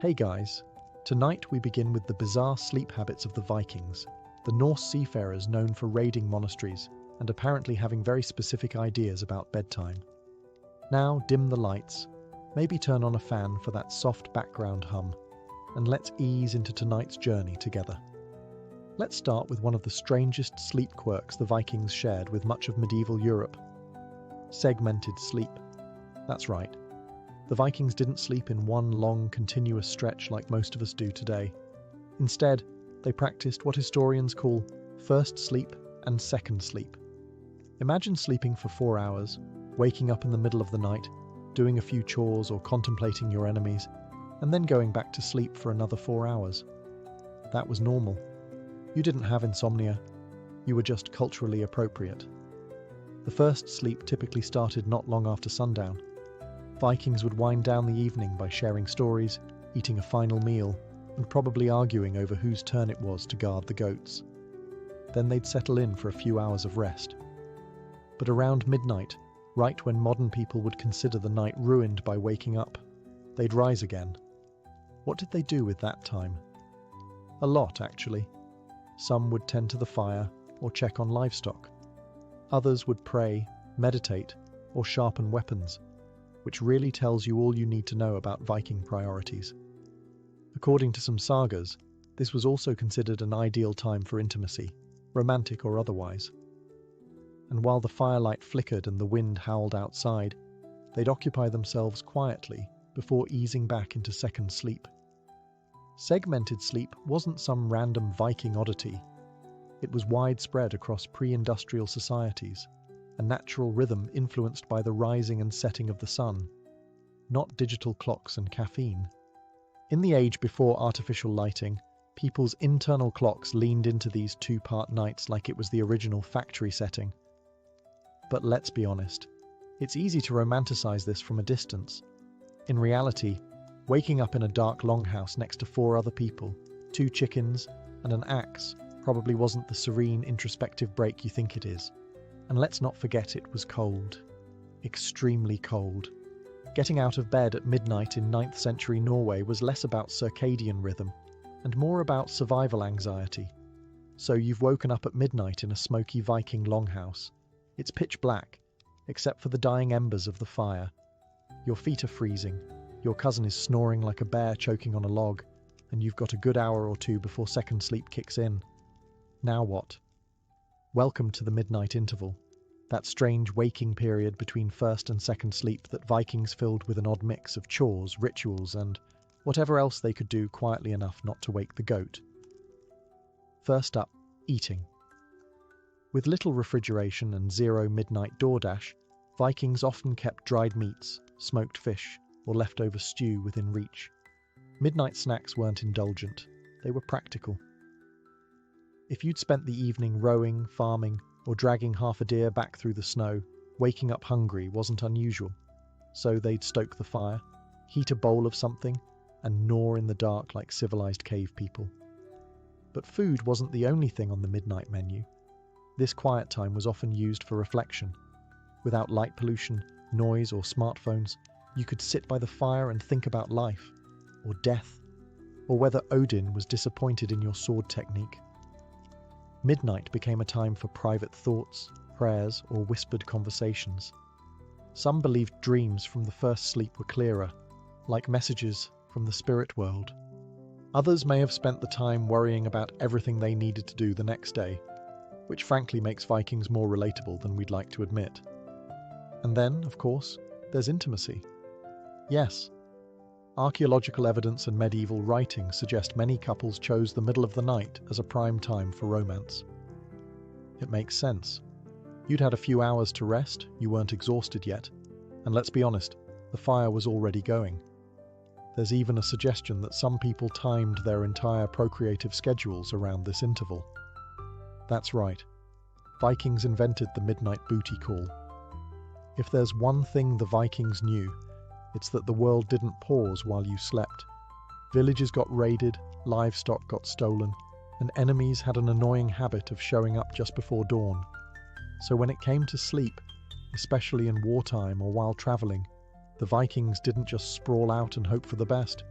Hey guys, tonight we begin with the bizarre sleep habits of the Vikings, the Norse seafarers known for raiding monasteries and apparently having very specific ideas about bedtime. Now dim the lights, maybe turn on a fan for that soft background hum, and let's ease into tonight's journey together. Let's start with one of the strangest sleep quirks the Vikings shared with much of medieval Europe. Segmented sleep. That's right. The Vikings didn't sleep in one long, continuous stretch like most of us do today. Instead, they practiced what historians call first sleep and second sleep. Imagine sleeping for 4 hours, waking up in the middle of the night, doing a few chores or contemplating your enemies, and then going back to sleep for another 4 hours. That was normal. You didn't have insomnia. You were just culturally appropriate. The first sleep typically started not long after sundown. Vikings would wind down the evening by sharing stories, eating a final meal, and probably arguing over whose turn it was to guard the goats. Then they'd settle in for a few hours of rest. But around midnight, right when modern people would consider the night ruined by waking up, they'd rise again. What did they do with that time? A lot, actually. Some would tend to the fire or check on livestock. Others would pray, meditate, or sharpen weapons, which really tells you all you need to know about Viking priorities. According to some sagas, this was also considered an ideal time for intimacy, romantic or otherwise. And while the firelight flickered and the wind howled outside, they'd occupy themselves quietly before easing back into second sleep. Segmented sleep wasn't some random Viking oddity. It was widespread across pre-industrial societies, a natural rhythm influenced by the rising and setting of the sun, not digital clocks and caffeine. In the age before artificial lighting, people's internal clocks leaned into these two-part nights like it was the original factory setting. But let's be honest, it's easy to romanticize this from a distance. In reality, waking up in a dark longhouse next to 4 other people, 2 chickens, and an axe probably wasn't the serene, introspective break you think it is. And let's not forget it was cold. Extremely cold. Getting out of bed at midnight in 9th century Norway was less about circadian rhythm and more about survival anxiety. So you've woken up at midnight in a smoky Viking longhouse. It's pitch black, except for the dying embers of the fire. Your feet are freezing, your cousin is snoring like a bear choking on a log, and you've got a good hour or 2 before second sleep kicks in. Now what? Welcome to the midnight interval, that strange waking period between first and second sleep that Vikings filled with an odd mix of chores, rituals, and whatever else they could do quietly enough not to wake the goat. First up, eating. With little refrigeration and zero midnight DoorDash, Vikings often kept dried meats, smoked fish, or leftover stew within reach. Midnight snacks weren't indulgent, they were practical. If you'd spent the evening rowing, farming, or dragging half a deer back through the snow, waking up hungry wasn't unusual. So they'd stoke the fire, heat a bowl of something, and gnaw in the dark like civilized cave people. But food wasn't the only thing on the midnight menu. This quiet time was often used for reflection. Without light pollution, noise, or smartphones, you could sit by the fire and think about life, or death, or whether Odin was disappointed in your sword technique. Midnight became a time for private thoughts, prayers, or whispered conversations. Some believed dreams from the first sleep were clearer, like messages from the spirit world. Others may have spent the time worrying about everything they needed to do the next day, which frankly makes Vikings more relatable than we'd like to admit. And then, of course, there's intimacy. Yes, archaeological evidence and medieval writings suggest many couples chose the middle of the night as a prime time for romance. It makes sense. You'd had a few hours to rest, you weren't exhausted yet, and let's be honest, the fire was already going. There's even a suggestion that some people timed their entire procreative schedules around this interval. That's right. Vikings invented the midnight booty call. If there's one thing the Vikings knew, it's that the world didn't pause while you slept. Villages got raided, livestock got stolen, and enemies had an annoying habit of showing up just before dawn. So when it came to sleep, especially in wartime or while traveling, the Vikings didn't just sprawl out and hope for the best.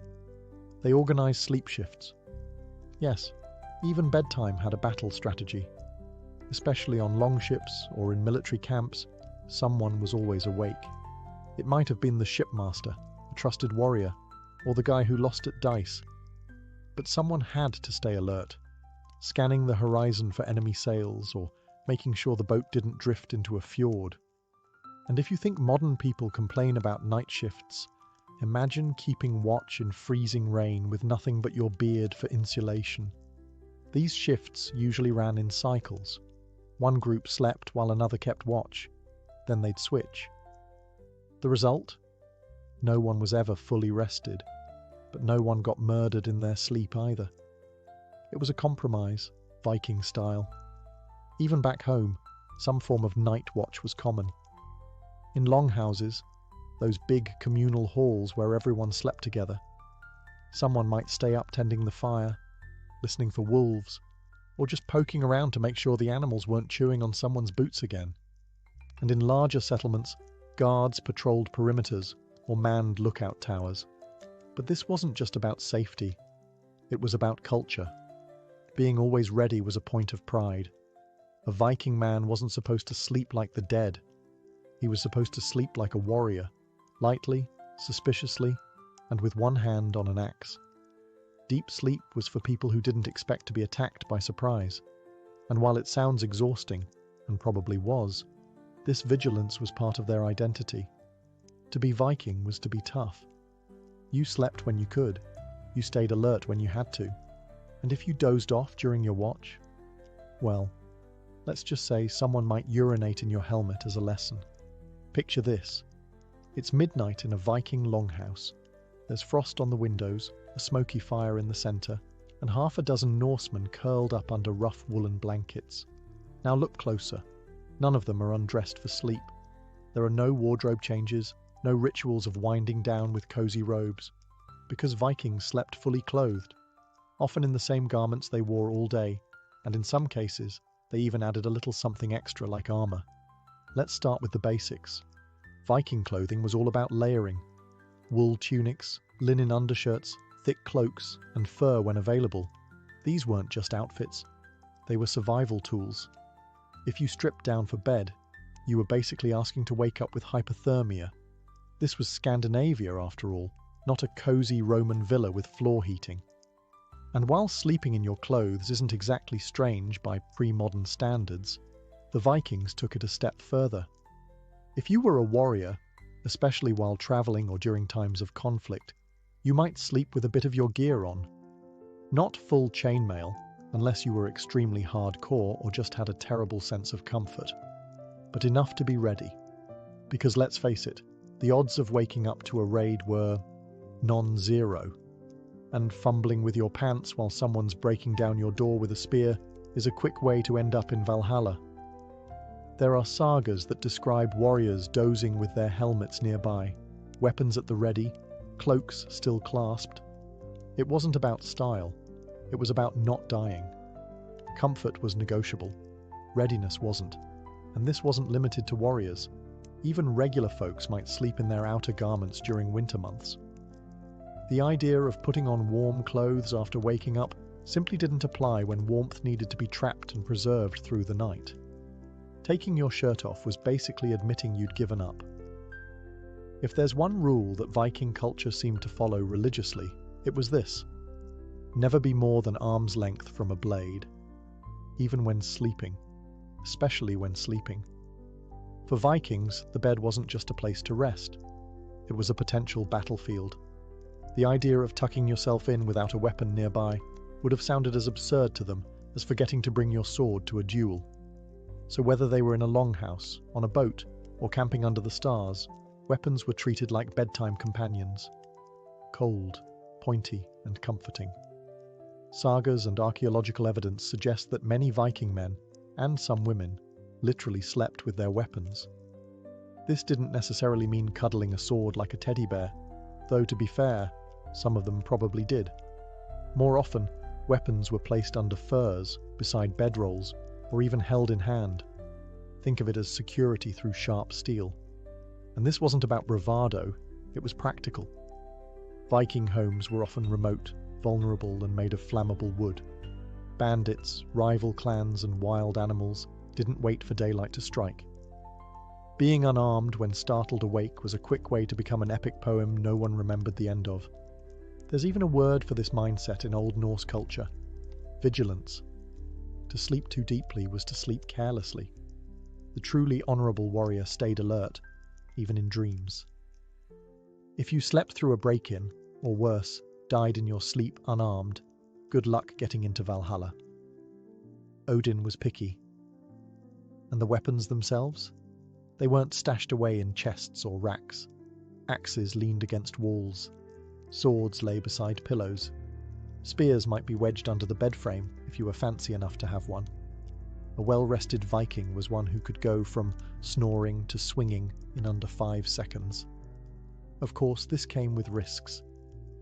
They organized sleep shifts. Yes, even bedtime had a battle strategy. Especially on long ships or in military camps, someone was always awake. It might have been the shipmaster, a trusted warrior, or the guy who lost at dice. But someone had to stay alert, scanning the horizon for enemy sails or making sure the boat didn't drift into a fjord. And if you think modern people complain about night shifts, imagine keeping watch in freezing rain with nothing but your beard for insulation. These shifts usually ran in cycles. One group slept while another kept watch. Then they'd switch. The result? No one was ever fully rested, but no one got murdered in their sleep either. It was a compromise, Viking style. Even back home, some form of night watch was common. In longhouses, those big communal halls where everyone slept together, someone might stay up tending the fire, listening for wolves, or just poking around to make sure the animals weren't chewing on someone's boots again. And in larger settlements, guards patrolled perimeters or manned lookout towers. But this wasn't just about safety. It was about culture. Being always ready was a point of pride. A Viking man wasn't supposed to sleep like the dead. He was supposed to sleep like a warrior, lightly, suspiciously, and with one hand on an axe. Deep sleep was for people who didn't expect to be attacked by surprise. And while it sounds exhausting, and probably was, this vigilance was part of their identity. To be Viking was to be tough. You slept when you could. You stayed alert when you had to. And if you dozed off during your watch, well, let's just say someone might urinate in your helmet as a lesson. Picture this. It's midnight in a Viking longhouse. There's frost on the windows, a smoky fire in the centre, and half a dozen Norsemen curled up under rough woolen blankets. Now look closer. None of them are undressed for sleep. There are no wardrobe changes, no rituals of winding down with cozy robes, because Vikings slept fully clothed, often in the same garments they wore all day, and in some cases, they even added a little something extra like armor. Let's start with the basics. Viking clothing was all about layering. Wool tunics, linen undershirts, thick cloaks, and fur when available. These weren't just outfits. They were survival tools. If you stripped down for bed, you were basically asking to wake up with hypothermia. This was Scandinavia, after all, not a cozy Roman villa with floor heating. And while sleeping in your clothes isn't exactly strange by pre-modern standards, the Vikings took it a step further. If you were a warrior, especially while traveling or during times of conflict, you might sleep with a bit of your gear on. Not full chainmail, unless you were extremely hardcore or just had a terrible sense of comfort, but enough to be ready. Because let's face it, the odds of waking up to a raid were non-zero. And fumbling with your pants while someone's breaking down your door with a spear is a quick way to end up in Valhalla. There are sagas that describe warriors dozing with their helmets nearby, weapons at the ready, cloaks still clasped. It wasn't about style, it was about not dying. Comfort was negotiable, readiness wasn't, and this wasn't limited to warriors. Even regular folks might sleep in their outer garments during winter months. The idea of putting on warm clothes after waking up simply didn't apply when warmth needed to be trapped and preserved through the night. Taking your shirt off was basically admitting you'd given up. If there's one rule that Viking culture seemed to follow religiously, it was this: never be more than arm's length from a blade, even when sleeping, especially when sleeping. For Vikings, the bed wasn't just a place to rest. It was a potential battlefield. The idea of tucking yourself in without a weapon nearby would have sounded as absurd to them as forgetting to bring your sword to a duel. So whether they were in a longhouse, on a boat, or camping under the stars, weapons were treated like bedtime companions. Cold, pointy, and comforting. Sagas and archaeological evidence suggest that many Viking men, and some women, literally slept with their weapons. This didn't necessarily mean cuddling a sword like a teddy bear, though to be fair, some of them probably did. More often, weapons were placed under furs, beside bedrolls, or even held in hand. Think of it as security through sharp steel. And this wasn't about bravado, it was practical. Viking homes were often remote, vulnerable, and made of flammable wood. Bandits, rival clans, and wild animals didn't wait for daylight to strike. Being unarmed when startled awake was a quick way to become an epic poem no one remembered the end of. There's even a word for this mindset in Old Norse culture: vigilance. To sleep too deeply was to sleep carelessly. The truly honourable warrior stayed alert, even in dreams. If you slept through a break-in, or worse, died in your sleep unarmed, good luck getting into Valhalla. Odin was picky. And the weapons themselves? They weren't stashed away in chests or racks. Axes leaned against walls. Swords lay beside pillows. Spears might be wedged under the bed frame if you were fancy enough to have one. A well-rested Viking was one who could go from snoring to swinging in under 5 seconds. Of course, this came with risks.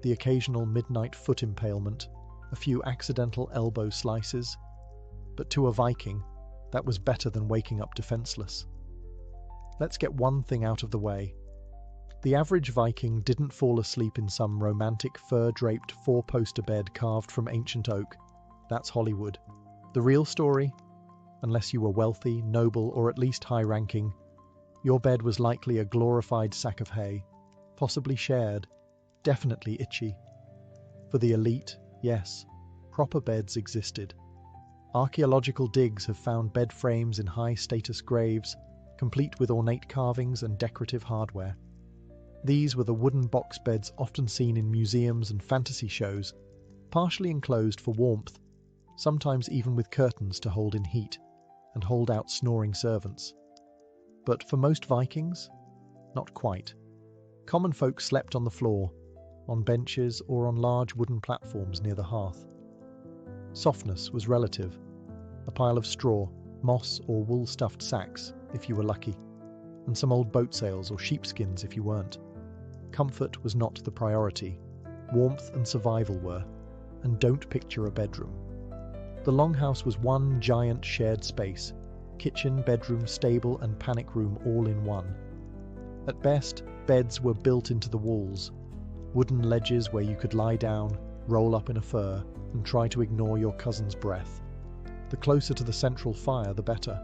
The occasional midnight foot impalement, a few accidental elbow slices. But to a Viking, that was better than waking up defenseless. Let's get one thing out of the way. The average Viking didn't fall asleep in some romantic fur-draped 4-poster bed carved from ancient oak. That's Hollywood. The real story? Unless you were wealthy, noble, or at least high-ranking, your bed was likely a glorified sack of hay, possibly shared, definitely itchy. For the elite, yes, proper beds existed. Archaeological digs have found bed frames in high-status graves, complete with ornate carvings and decorative hardware. These were the wooden box beds often seen in museums and fantasy shows, partially enclosed for warmth, sometimes even with curtains to hold in heat and hold out snoring servants. But for most Vikings, not quite. Common folk slept on the floor, on benches or on large wooden platforms near the hearth. Softness was relative. A pile of straw, moss or wool-stuffed sacks, if you were lucky, and some old boat sails or sheepskins if you weren't. Comfort was not the priority. Warmth and survival were, and don't picture a bedroom. The longhouse was one giant shared space, kitchen, bedroom, stable and panic room all in one. At best, beds were built into the walls, wooden ledges where you could lie down, roll up in a fur, and try to ignore your cousin's breath. The closer to the central fire, the better.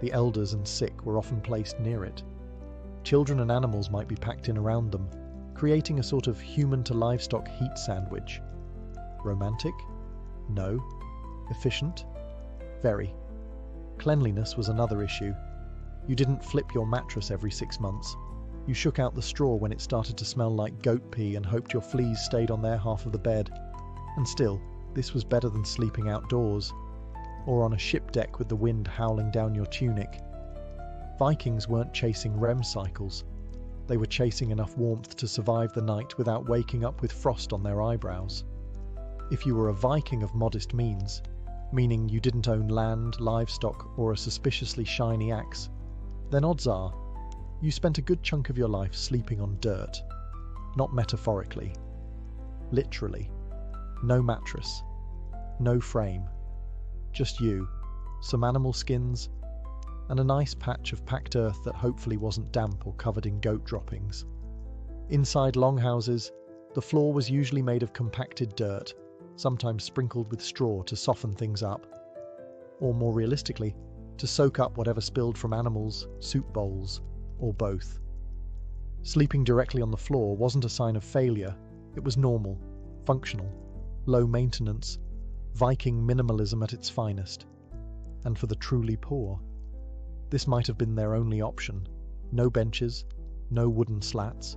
The elders and sick were often placed near it. Children and animals might be packed in around them, creating a sort of human-to-livestock heat sandwich. Romantic? No. Efficient? Very. Cleanliness was another issue. You didn't flip your mattress every 6 months. You shook out the straw when it started to smell like goat pee and hoped your fleas stayed on their half of the bed. And still, this was better than sleeping outdoors, or on a ship deck with the wind howling down your tunic. Vikings weren't chasing REM cycles. They were chasing enough warmth to survive the night without waking up with frost on their eyebrows. If you were a Viking of modest means, meaning you didn't own land, livestock, or a suspiciously shiny axe, then odds are you spent a good chunk of your life sleeping on dirt. Not metaphorically. Literally. No mattress. No frame. Just you, some animal skins, and a nice patch of packed earth that hopefully wasn't damp or covered in goat droppings. Inside longhouses, the floor was usually made of compacted dirt, sometimes sprinkled with straw to soften things up, or more realistically, to soak up whatever spilled from animals, soup bowls, or both. Sleeping directly on the floor wasn't a sign of failure. It was normal, functional, low maintenance, Viking minimalism at its finest. And for the truly poor, this might have been their only option. No benches, no wooden slats,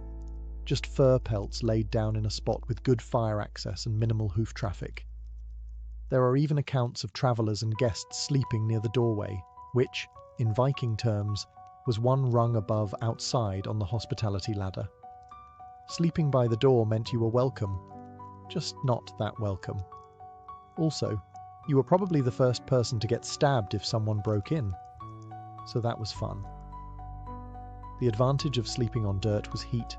just fur pelts laid down in a spot with good fire access and minimal hoof traffic. There are even accounts of travellers and guests sleeping near the doorway, which, in Viking terms, was one rung above outside on the hospitality ladder. Sleeping by the door meant you were welcome, just not that welcome. Also, you were probably the first person to get stabbed if someone broke in, so that was fun. The advantage of sleeping on dirt was heat.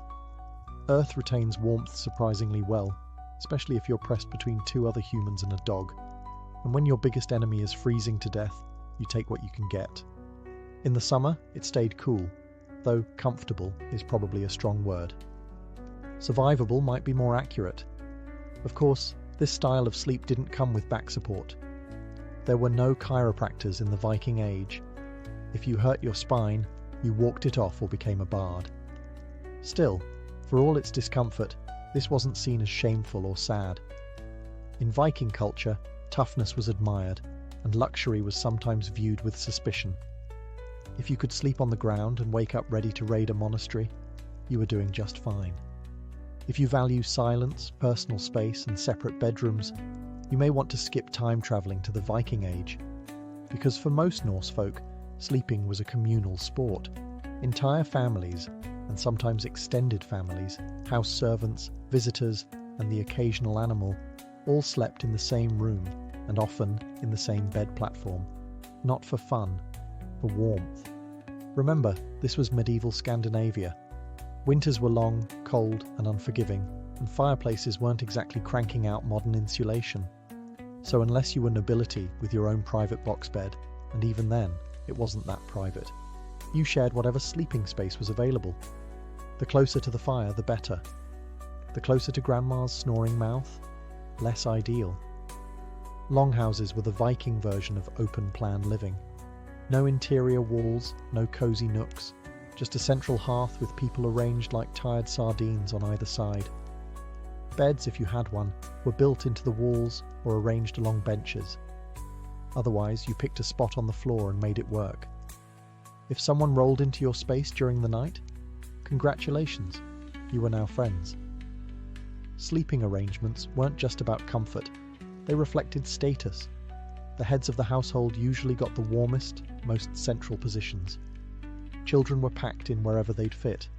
Earth retains warmth surprisingly well, especially if you're pressed between 2 other humans and a dog. And when your biggest enemy is freezing to death, you take what you can get. In the summer, it stayed cool, though comfortable is probably a strong word. Survivable might be more accurate. Of course, this style of sleep didn't come with back support. There were no chiropractors in the Viking Age. If you hurt your spine, you walked it off or became a bard. Still, for all its discomfort, this wasn't seen as shameful or sad. In Viking culture, toughness was admired, and luxury was sometimes viewed with suspicion. If you could sleep on the ground and wake up ready to raid a monastery, you were doing just fine. If you value silence, personal space, and separate bedrooms, you may want to skip time traveling to the Viking Age. Because for most Norse folk, sleeping was a communal sport. Entire families, and sometimes extended families, house servants, visitors, and the occasional animal, all slept in the same room, and often in the same bed platform. Not for fun, for warmth. Remember, this was medieval Scandinavia. Winters were long, cold, and unforgiving, and fireplaces weren't exactly cranking out modern insulation. So unless you were nobility with your own private box bed, and even then, it wasn't that private, you shared whatever sleeping space was available. The closer to the fire, the better. The closer to grandma's snoring mouth, less ideal. Longhouses were the Viking version of open-plan living. No interior walls, no cozy nooks, just a central hearth with people arranged like tired sardines on either side. Beds, if you had one, were built into the walls or arranged along benches. Otherwise, you picked a spot on the floor and made it work. If someone rolled into your space during the night, congratulations, you were now friends. Sleeping arrangements weren't just about comfort, they reflected status. The heads of the household usually got the warmest, most central positions. Children were packed in wherever they'd fit.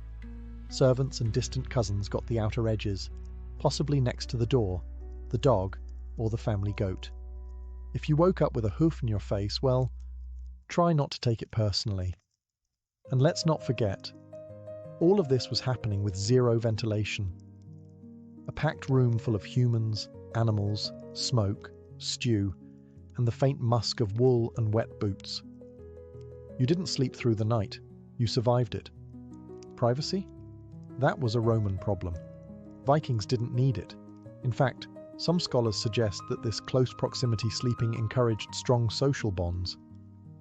Servants and distant cousins got the outer edges, possibly next to the door, the dog, or the family goat. If you woke up with a hoof in your face, well, try not to take it personally. And let's not forget, all of this was happening with zero ventilation. A packed room full of humans, animals, smoke, stew, and the faint musk of wool and wet boots. You didn't sleep through the night, you survived it. Privacy? That was a Roman problem. Vikings didn't need it. In fact, some scholars suggest that this close proximity sleeping encouraged strong social bonds,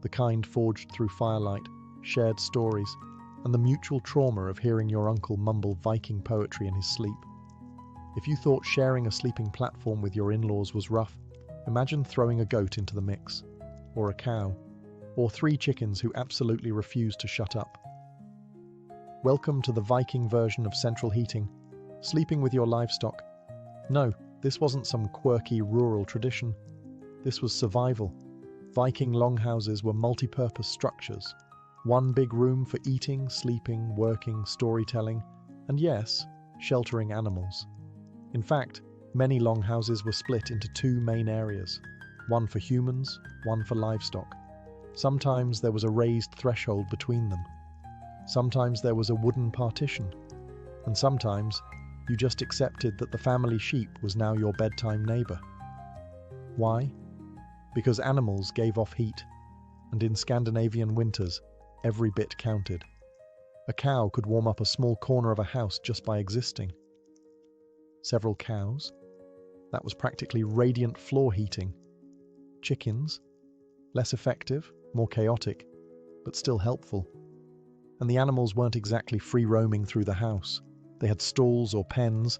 the kind forged through firelight, shared stories, and the mutual trauma of hearing your uncle mumble Viking poetry in his sleep. If you thought sharing a sleeping platform with your in-laws was rough, imagine throwing a goat into the mix, or a cow, or 3 chickens who absolutely refused to shut up. Welcome to the Viking version of central heating, sleeping with your livestock. No, this wasn't some quirky rural tradition. This was survival. Viking longhouses were multi-purpose structures. One big room for eating, sleeping, working, storytelling, and yes, sheltering animals. In fact, many longhouses were split into 2 main areas, one for humans, one for livestock. Sometimes there was a raised threshold between them. Sometimes there was a wooden partition. And sometimes you just accepted that the family sheep was now your bedtime neighbor. Why? Because animals gave off heat, and in Scandinavian winters, every bit counted. A cow could warm up a small corner of a house just by existing. Several cows? That was practically radiant floor heating. Chickens? Less effective, more chaotic, but still helpful. And the animals weren't exactly free roaming through the house. They had stalls or pens,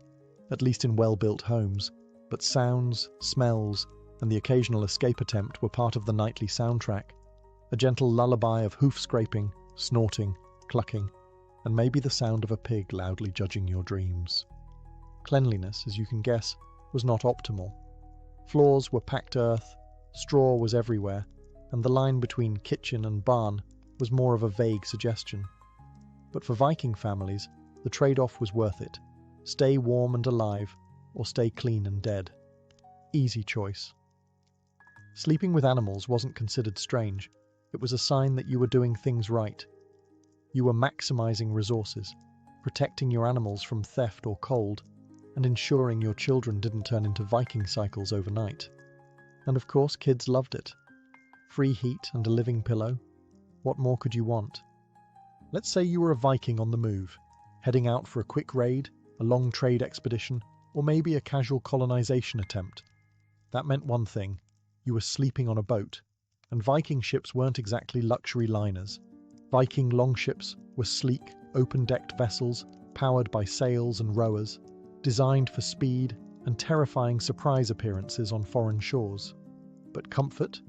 at least in well-built homes, but sounds, smells, and the occasional escape attempt were part of the nightly soundtrack. A gentle lullaby of hoof scraping, snorting, clucking, and maybe the sound of a pig loudly judging your dreams. Cleanliness, as you can guess, was not optimal. Floors were packed earth, straw was everywhere, and the line between kitchen and barn was more of a vague suggestion. But for Viking families, the trade-off was worth it. Stay warm and alive, or stay clean and dead. Easy choice. Sleeping with animals wasn't considered strange. It was a sign that you were doing things right. You were maximizing resources, protecting your animals from theft or cold, and ensuring your children didn't turn into Viking cycles overnight. And of course, kids loved it. Free heat and a living pillow. What more could you want? Let's say you were a Viking on the move, heading out for a quick raid, a long trade expedition, or maybe a casual colonization attempt. That meant one thing: you were sleeping on a boat, and Viking ships weren't exactly luxury liners. Viking longships were sleek, open-decked vessels powered by sails and rowers, designed for speed and terrifying surprise appearances on foreign shores. But comfort?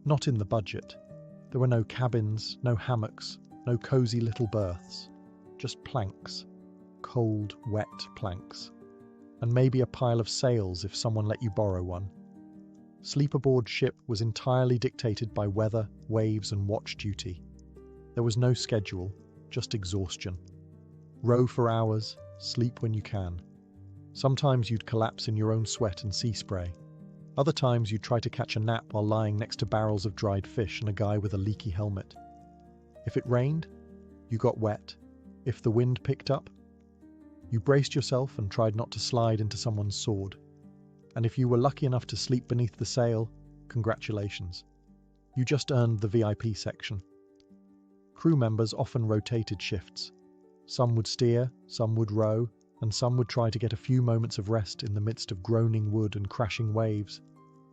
Not in the budget. There were no cabins, no hammocks, no cozy little berths. Just planks. Cold, wet planks. And maybe a pile of sails if someone let you borrow one. Sleep aboard ship was entirely dictated by weather, waves, and watch duty. There was no schedule, just exhaustion. Row for hours, sleep when you can. Sometimes you'd collapse in your own sweat and sea spray. Other times you'd try to catch a nap while lying next to barrels of dried fish and a guy with a leaky helmet. If it rained, you got wet. If the wind picked up, you braced yourself and tried not to slide into someone's sword. And if you were lucky enough to sleep beneath the sail, congratulations. You just earned the VIP section. Crew members often rotated shifts. Some would steer, some would row, and some would try to get a few moments of rest in the midst of groaning wood and crashing waves.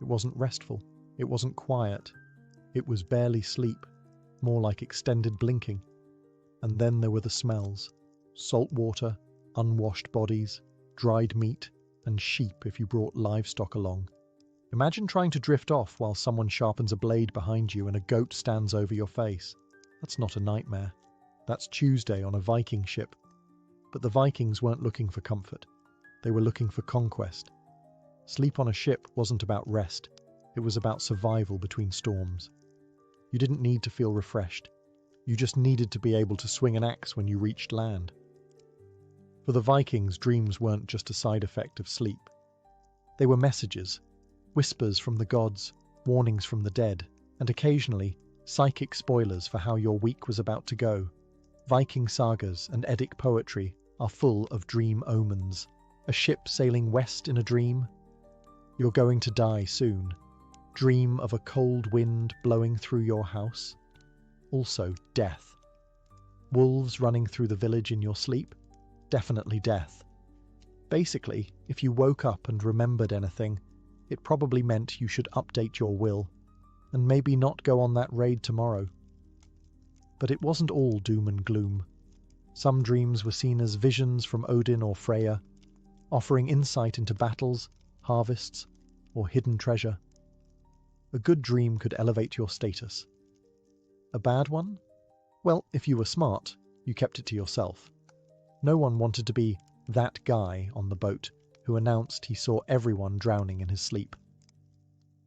It wasn't restful. It wasn't quiet. It was barely sleep, more like extended blinking. And then there were the smells. Salt water, unwashed bodies, dried meat, and sheep if you brought livestock along. Imagine trying to drift off while someone sharpens a blade behind you and a goat stands over your face. That's not a nightmare. That's Tuesday on a Viking ship. But the Vikings weren't looking for comfort. They were looking for conquest. Sleep on a ship wasn't about rest. It was about survival between storms. You didn't need to feel refreshed. You just needed to be able to swing an axe when you reached land. For the Vikings, dreams weren't just a side effect of sleep. They were messages, whispers from the gods, warnings from the dead, and occasionally, psychic spoilers for how your week was about to go. Viking sagas and Eddic poetry are full of dream omens. A ship sailing west in a dream. You're going to die soon. Dream of a cold wind blowing through your house. Also, death. Wolves running through the village in your sleep. Definitely death. Basically, if you woke up and remembered anything, it probably meant you should update your will, and maybe not go on that raid tomorrow. But it wasn't all doom and gloom. Some dreams were seen as visions from Odin or Freya, offering insight into battles, harvests, or hidden treasure. A good dream could elevate your status. A bad one? Well, if you were smart, you kept it to yourself. No one wanted to be that guy on the boat who announced he saw everyone drowning in his sleep.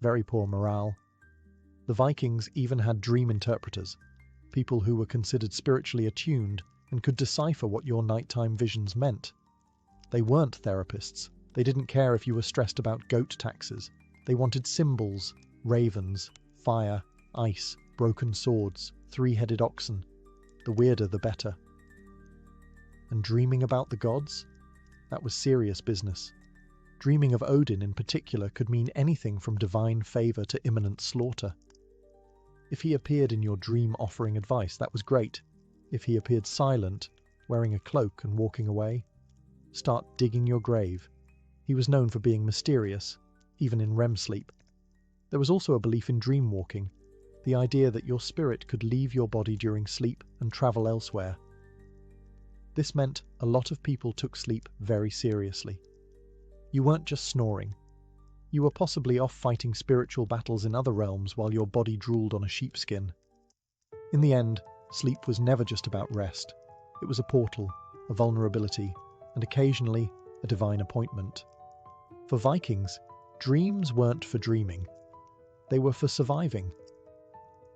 Very poor morale. The Vikings even had dream interpreters, people who were considered spiritually attuned and could decipher what your nighttime visions meant. They weren't therapists. They didn't care if you were stressed about goat taxes. They wanted symbols, ravens, fire, ice, broken swords, three-headed oxen. The weirder the better. And dreaming about the gods? That was serious business. Dreaming of Odin in particular could mean anything from divine favour to imminent slaughter. If he appeared in your dream offering advice, that was great. If he appeared silent, wearing a cloak and walking away, start digging your grave. He was known for being mysterious, even in REM sleep. There was also a belief in dream walking, the idea that your spirit could leave your body during sleep and travel elsewhere. This meant a lot of people took sleep very seriously. You weren't just snoring. You were possibly off fighting spiritual battles in other realms while your body drooled on a sheepskin. In the end, sleep was never just about rest. It was a portal, a vulnerability, and occasionally a divine appointment. For Vikings, dreams weren't for dreaming. They were for surviving.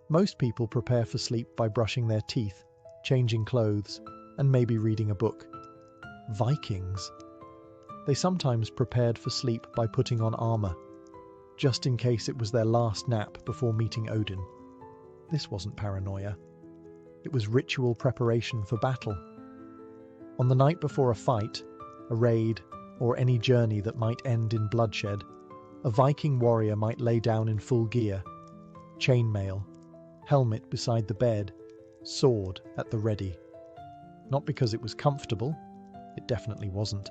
Most people prepare for sleep by brushing their teeth, changing clothes, and maybe reading a book. Vikings. They sometimes prepared for sleep by putting on armour, just in case it was their last nap before meeting Odin. This wasn't paranoia. It was ritual preparation for battle. On the night before a fight, a raid, or any journey that might end in bloodshed, a Viking warrior might lay down in full gear, chainmail, helmet beside the bed, sword at the ready. Not because it was comfortable, It definitely wasn't.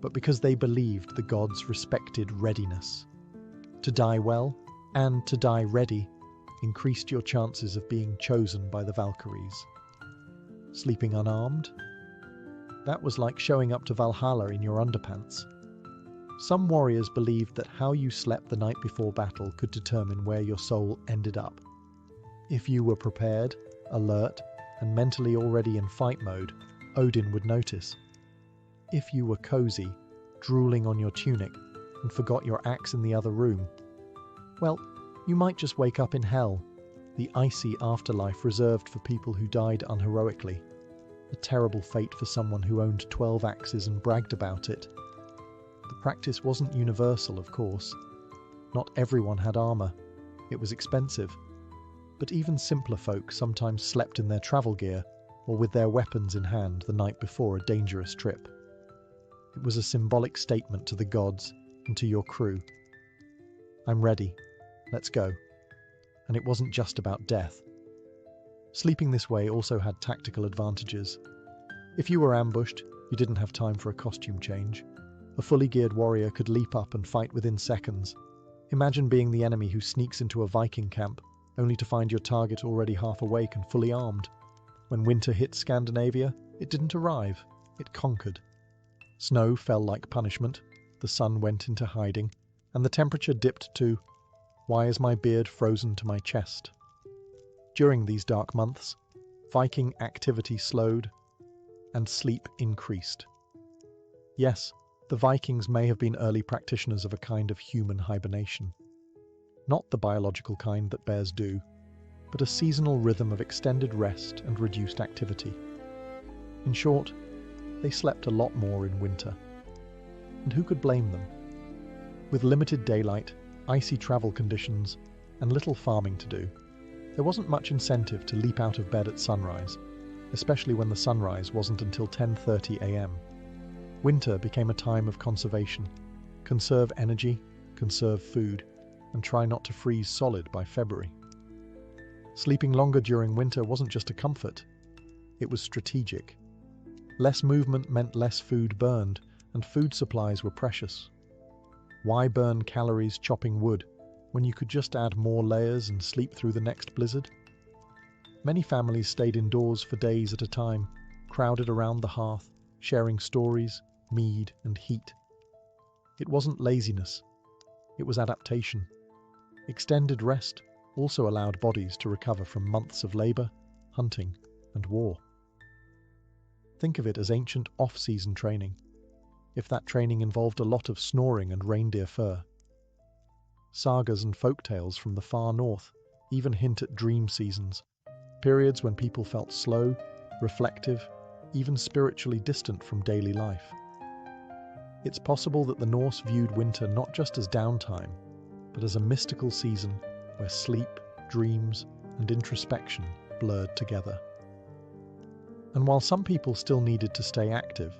But because they believed the gods respected readiness. To die well, and to die ready, increased your chances of being chosen by the Valkyries. Sleeping unarmed? That was like showing up to Valhalla in your underpants. Some warriors believed that how you slept the night before battle could determine where your soul ended up. If you were prepared, alert, and mentally already in fight mode, Odin would notice. If you were cozy, drooling on your tunic, and forgot your axe in the other room, well, you might just wake up in hell, the icy afterlife reserved for people who died unheroically. A terrible fate for someone who owned 12 axes and bragged about it. The practice wasn't universal, of course. Not everyone had armor. It was expensive. But even simpler folk sometimes slept in their travel gear or with their weapons in hand the night before a dangerous trip. It was a symbolic statement to the gods and to your crew. I'm ready. Let's go. And it wasn't just about death. Sleeping this way also had tactical advantages. If you were ambushed, you didn't have time for a costume change. A fully geared warrior could leap up and fight within seconds. Imagine being the enemy who sneaks into a Viking camp, only to find your target already half awake and fully armed. When winter hit Scandinavia, it didn't arrive, it conquered. Snow fell like punishment, the sun went into hiding, and the temperature dipped to, "Why is my beard frozen to my chest?" During these dark months, Viking activity slowed and sleep increased. Yes, the Vikings may have been early practitioners of a kind of human hibernation. Not the biological kind that bears do, but a seasonal rhythm of extended rest and reduced activity. In short, they slept a lot more in winter. And who could blame them? With limited daylight, icy travel conditions, and little farming to do, there wasn't much incentive to leap out of bed at sunrise, especially when the sunrise wasn't until 10:30 a.m. Winter became a time of conservation. Conserve energy, conserve food, and try not to freeze solid by February. Sleeping longer during winter wasn't just a comfort, it was strategic. Less movement meant less food burned, and food supplies were precious. Why burn calories chopping wood when you could just add more layers and sleep through the next blizzard? Many families stayed indoors for days at a time, crowded around the hearth, sharing stories, mead, and heat. It wasn't laziness, it was adaptation. Extended rest also allowed bodies to recover from months of labor, hunting, and war. Think of it as ancient off-season training, if that training involved a lot of snoring and reindeer fur. Sagas and folk tales from the far north even hint at dream seasons, periods when people felt slow, reflective, even spiritually distant from daily life. It's possible that the Norse viewed winter not just as downtime, but as a mystical season where sleep, dreams, and introspection blurred together. And while some people still needed to stay active,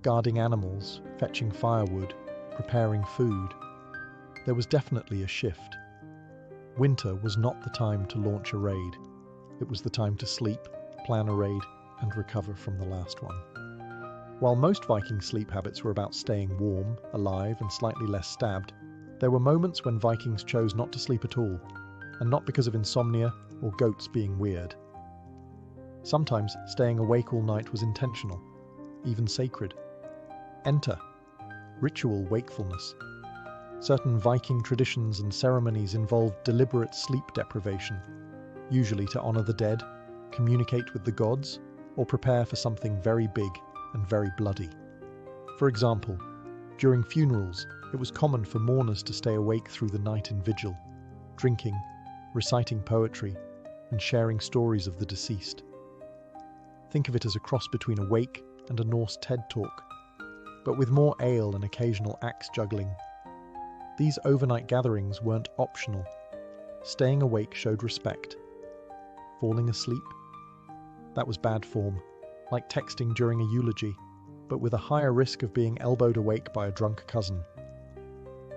guarding animals, fetching firewood, preparing food, there was definitely a shift. Winter was not the time to launch a raid. It was the time to sleep, plan a raid, and recover from the last one. While most Viking sleep habits were about staying warm, alive, and slightly less stabbed, there were moments when Vikings chose not to sleep at all, and not because of insomnia or goats being weird. Sometimes staying awake all night was intentional, even sacred. Enter ritual wakefulness. Certain Viking traditions and ceremonies involved deliberate sleep deprivation, usually to honor the dead, communicate with the gods, or prepare for something very big and very bloody. For example, during funerals, it was common for mourners to stay awake through the night in vigil, drinking, reciting poetry, and sharing stories of the deceased. Think of it as a cross between a wake and a Norse TED Talk, but with more ale and occasional axe juggling. These overnight gatherings weren't optional. Staying awake showed respect. Falling asleep? That was bad form, like texting during a eulogy, but with a higher risk of being elbowed awake by a drunk cousin.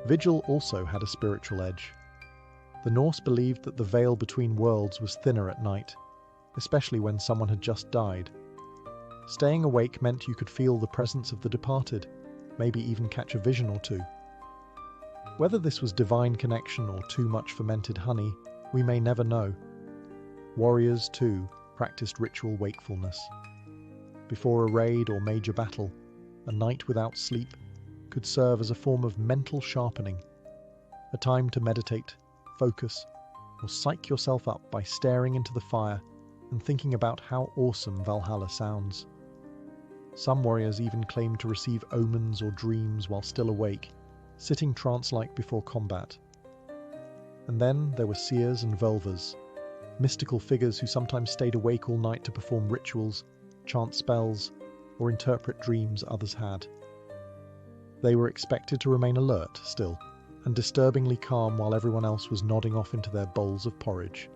Vigil also had a spiritual edge. The Norse believed that the veil between worlds was thinner at night, especially when someone had just died. Staying awake meant you could feel the presence of the departed, maybe even catch a vision or two. Whether this was divine connection or too much fermented honey, we may never know. Warriors, too, practiced ritual wakefulness. Before a raid or major battle, a night without sleep could serve as a form of mental sharpening, a time to meditate, focus, or psych yourself up by staring into the fire and thinking about how awesome Valhalla sounds. Some warriors even claimed to receive omens or dreams while still awake, sitting trance-like before combat. And then there were seers and vulvas, mystical figures who sometimes stayed awake all night to perform rituals, chant spells, or interpret dreams others had. They were expected to remain alert still, and disturbingly calm while everyone else was nodding off into their bowls of porridge.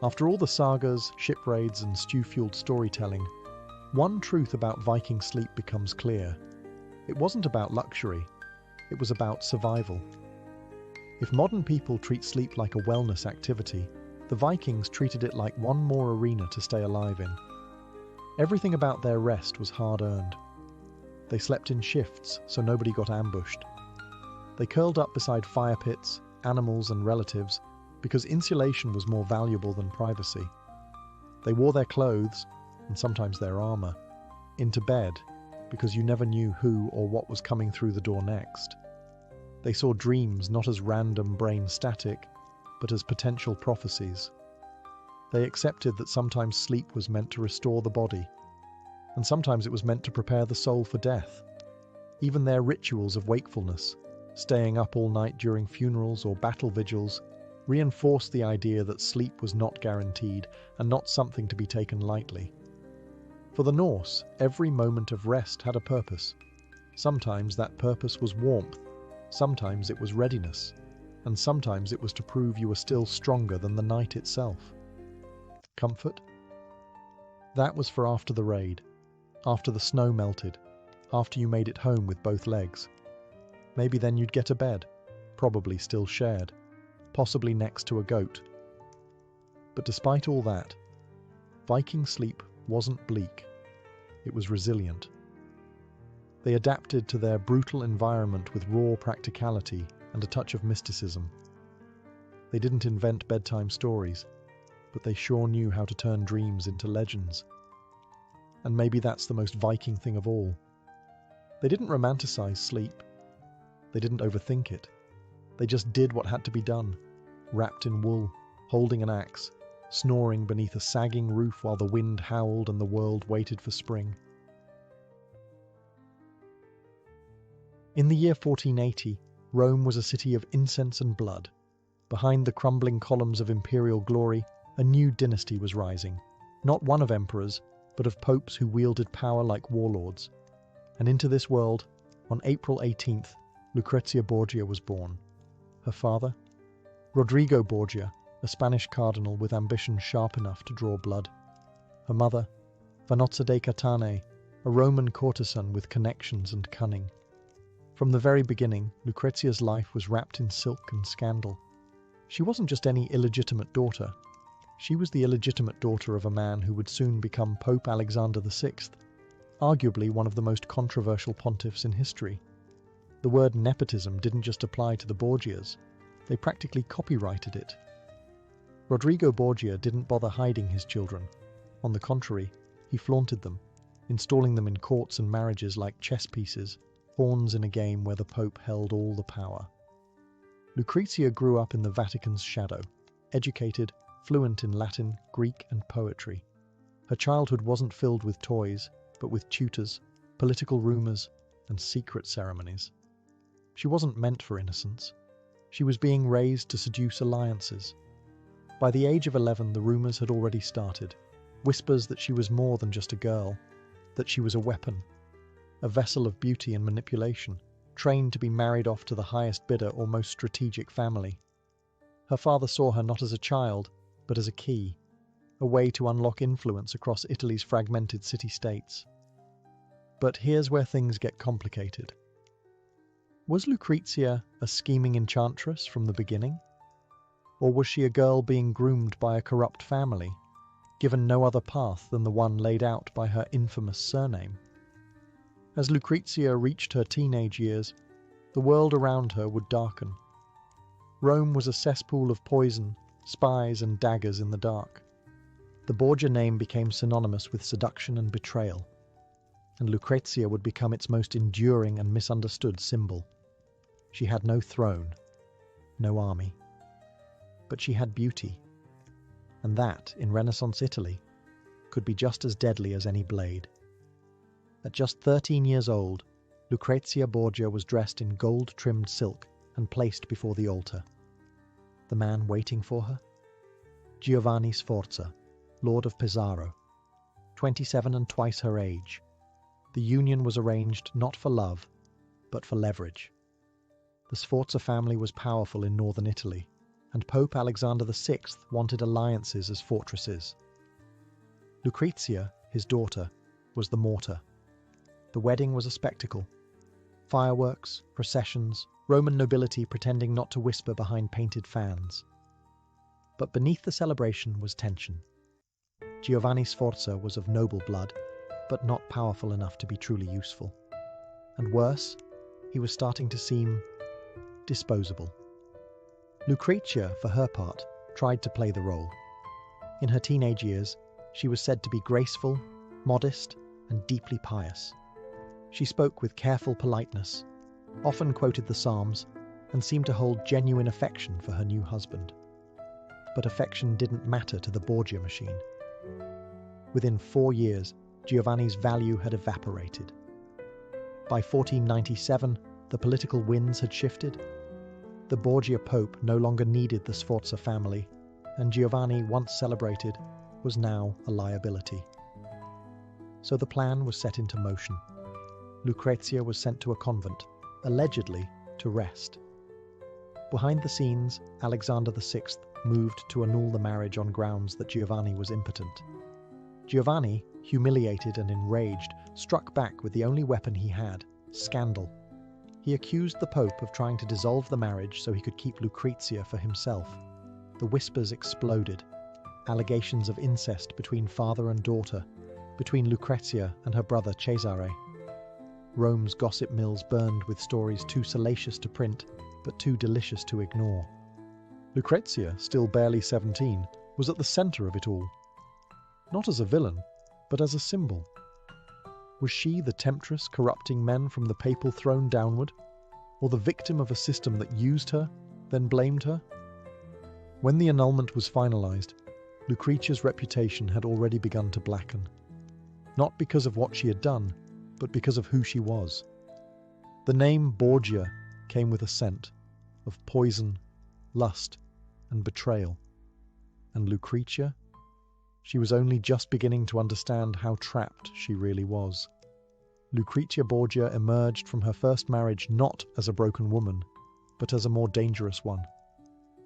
After all the sagas, ship raids, and stew-fueled storytelling, one truth about Viking sleep becomes clear. It wasn't about luxury, it was about survival. If modern people treat sleep like a wellness activity, the Vikings treated it like one more arena to stay alive in. Everything about their rest was hard-earned. They slept in shifts so nobody got ambushed. They curled up beside fire pits, animals and relatives because insulation was more valuable than privacy. They wore their clothes, and sometimes their armor, into bed because you never knew who or what was coming through the door next. They saw dreams not as random brain static, but as potential prophecies. They accepted that sometimes sleep was meant to restore the body, and sometimes it was meant to prepare the soul for death. Even their rituals of wakefulness, staying up all night during funerals or battle vigils, reinforced the idea that sleep was not guaranteed and not something to be taken lightly. For the Norse, every moment of rest had a purpose. Sometimes that purpose was warmth, sometimes it was readiness, and sometimes it was to prove you were still stronger than the night itself. Comfort? That was for after the raid, after the snow melted, after you made it home with both legs. Maybe then you'd get a bed, probably still shared, possibly next to a goat. But despite all that, Viking sleep wasn't bleak. It was resilient. They adapted to their brutal environment with raw practicality and a touch of mysticism. They didn't invent bedtime stories, but they sure knew how to turn dreams into legends. And maybe that's the most Viking thing of all. They didn't romanticize sleep. They didn't overthink it. They just did what had to be done, wrapped in wool, holding an axe, snoring beneath a sagging roof while the wind howled and the world waited for spring. In the year 1480, Rome was a city of incense and blood. Behind the crumbling columns of imperial glory, a new dynasty was rising, not one of emperors, but of popes who wielded power like warlords. And into this world, on April 18th, Lucrezia Borgia was born. Her father? Rodrigo Borgia, a Spanish cardinal with ambition sharp enough to draw blood. Her mother? Vanozza de Catane, a Roman courtesan with connections and cunning. From the very beginning, Lucrezia's life was wrapped in silk and scandal. She wasn't just any illegitimate daughter. She was the illegitimate daughter of a man who would soon become Pope Alexander VI, arguably one of the most controversial pontiffs in history. The word nepotism didn't just apply to the Borgias, they practically copyrighted it. Rodrigo Borgia didn't bother hiding his children. On the contrary, he flaunted them, installing them in courts and marriages like chess pieces, pawns in a game where the Pope held all the power. Lucrezia grew up in the Vatican's shadow, educated, fluent in Latin, Greek, and poetry. Her childhood wasn't filled with toys, but with tutors, political rumors, and secret ceremonies. She wasn't meant for innocence. She was being raised to seduce alliances. By the age of 11, the rumors had already started. Whispers that she was more than just a girl, that she was a weapon, a vessel of beauty and manipulation, trained to be married off to the highest bidder or most strategic family. Her father saw her not as a child, but as a key, a way to unlock influence across Italy's fragmented city-states. But here's where things get complicated. Was Lucrezia a scheming enchantress from the beginning? Or was she a girl being groomed by a corrupt family? given no other path than the one laid out by her infamous surname. As Lucrezia reached her teenage years, the world around her would darken. Rome was a cesspool of poison, spies and daggers in the dark. The Borgia name became synonymous with seduction and betrayal, and Lucrezia would become its most enduring and misunderstood symbol. She had no throne, no army, but she had beauty, and that, in Renaissance Italy, could be just as deadly as any blade. At just 13 years old, Lucrezia Borgia was dressed in gold-trimmed silk and placed before the altar. The man waiting for her? Giovanni Sforza, Lord of Pesaro, 27 and twice her age. The union was arranged not for love, but for leverage. The Sforza family was powerful in northern Italy, and Pope Alexander VI wanted alliances as fortresses. Lucrezia, his daughter, was the mortar. The wedding was a spectacle. Fireworks, processions, Roman nobility pretending not to whisper behind painted fans. But beneath the celebration was tension. Giovanni Sforza was of noble blood, but not powerful enough to be truly useful. And worse, he was starting to seem disposable. Lucrezia, for her part, tried to play the role. In her teenage years, she was said to be graceful, modest, and deeply pious. She spoke with careful politeness, often quoted the Psalms, and seemed to hold genuine affection for her new husband. But affection didn't matter to the Borgia machine. Within 4 years, Giovanni's value had evaporated. By 1497, the political winds had shifted. The Borgia Pope no longer needed the Sforza family, and Giovanni, once celebrated, was now a liability. So the plan was set into motion. Lucrezia was sent to a convent, allegedly to rest. Behind the scenes, Alexander VI moved to annul the marriage on grounds that Giovanni was impotent. Giovanni, humiliated and enraged, struck back with the only weapon he had, scandal. He accused the Pope of trying to dissolve the marriage so he could keep Lucrezia for himself. The whispers exploded. Allegations of incest between father and daughter, between Lucrezia and her brother Cesare. Rome's gossip mills burned with stories too salacious to print, but too delicious to ignore. Lucrezia, still barely 17, was at the centre of it all. Not as a villain, but as a symbol. Was she the temptress corrupting men from the papal throne downward, or the victim of a system that used her, then blamed her? When the annulment was finalised, Lucrezia's reputation had already begun to blacken. Not because of what she had done, but because of who she was. The name Borgia came with a scent of poison, lust, and betrayal. And Lucrezia? She was only just beginning to understand how trapped she really was. Lucrezia Borgia emerged from her first marriage not as a broken woman, but as a more dangerous one.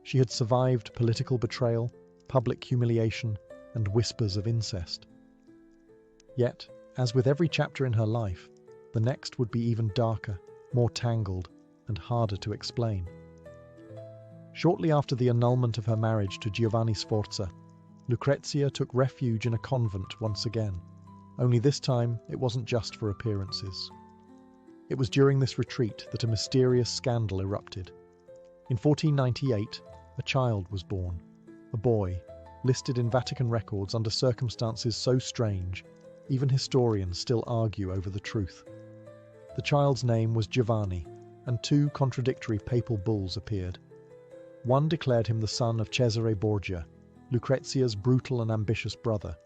She had survived political betrayal, public humiliation, and whispers of incest. Yet, as with every chapter in her life, the next would be even darker, more tangled, and harder to explain. Shortly after the annulment of her marriage to Giovanni Sforza, Lucrezia took refuge in a convent once again, only this time it wasn't just for appearances. It was during this retreat that a mysterious scandal erupted. In 1498, a child was born, a boy, listed in Vatican records under circumstances so strange, even historians still argue over the truth. The child's name was Giovanni, and 2 contradictory papal bulls appeared. One declared him the son of Cesare Borgia, Lucrezia's brutal and ambitious brother.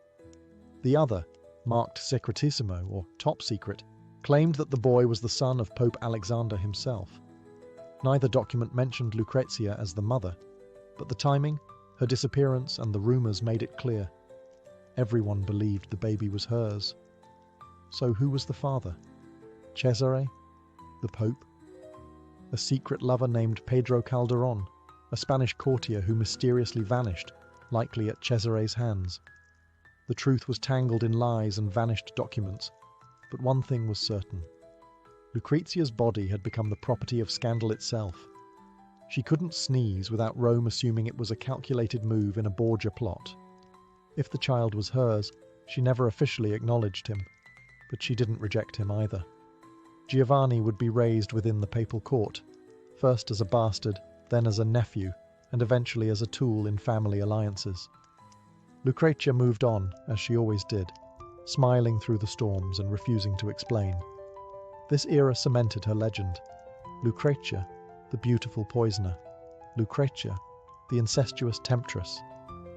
The other, marked Secretissimo, or top secret, claimed that the boy was the son of Pope Alexander himself. Neither document mentioned Lucrezia as the mother, but the timing, her disappearance, and the rumours made it clear. Everyone believed the baby was hers. So who was the father? Cesare? The Pope? A secret lover named Pedro Calderón, a Spanish courtier who mysteriously vanished, likely at Cesare's hands. The truth was tangled in lies and vanished documents, but one thing was certain. Lucrezia's body had become the property of scandal itself. She couldn't sneeze without Rome assuming it was a calculated move in a Borgia plot. If the child was hers, she never officially acknowledged him, but she didn't reject him either. Giovanni would be raised within the papal court, first as a bastard, then as a nephew, and eventually as a tool in family alliances. Lucrezia moved on, as she always did, smiling through the storms and refusing to explain. This era cemented her legend. Lucrezia, the beautiful poisoner. Lucrezia, the incestuous temptress.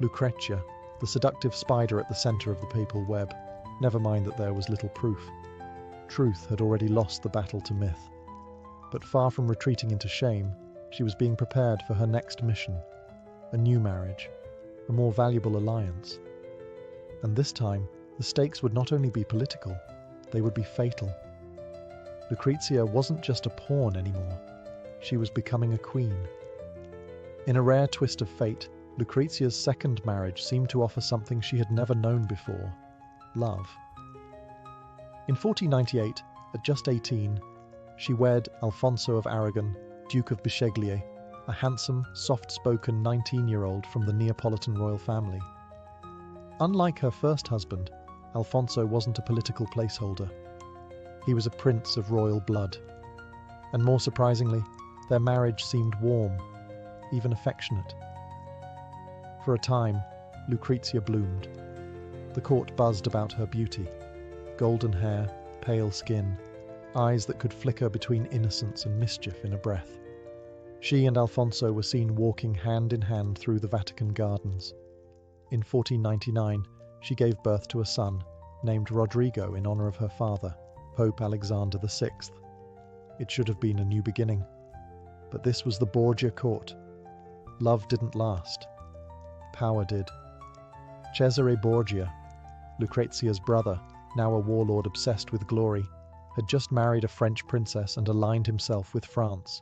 Lucrezia, the seductive spider at the centre of the papal web. Never mind that there was little proof. Truth had already lost the battle to myth. But far from retreating into shame, she was being prepared for her next mission, a new marriage, a more valuable alliance. And this time, the stakes would not only be political, they would be fatal. Lucrezia wasn't just a pawn anymore, she was becoming a queen. In a rare twist of fate, Lucrezia's second marriage seemed to offer something she had never known before: love. In 1498, at just 18, she wed Alfonso of Aragon, Duke of Bisceglie, a handsome, soft-spoken 19-year-old from the Neapolitan royal family. Unlike her first husband, Alfonso wasn't a political placeholder. He was a prince of royal blood. And more surprisingly, their marriage seemed warm, even affectionate. For a time, Lucrezia bloomed. The court buzzed about her beauty. Golden hair, pale skin, eyes that could flicker between innocence and mischief in a breath. She and Alfonso were seen walking hand in hand through the Vatican gardens. In 1499, she gave birth to a son, named Rodrigo in honor of her father, Pope Alexander VI. It should have been a new beginning. But this was the Borgia court. Love didn't last. Power did. Cesare Borgia, Lucrezia's brother, now a warlord obsessed with glory, had just married a French princess and aligned himself with France.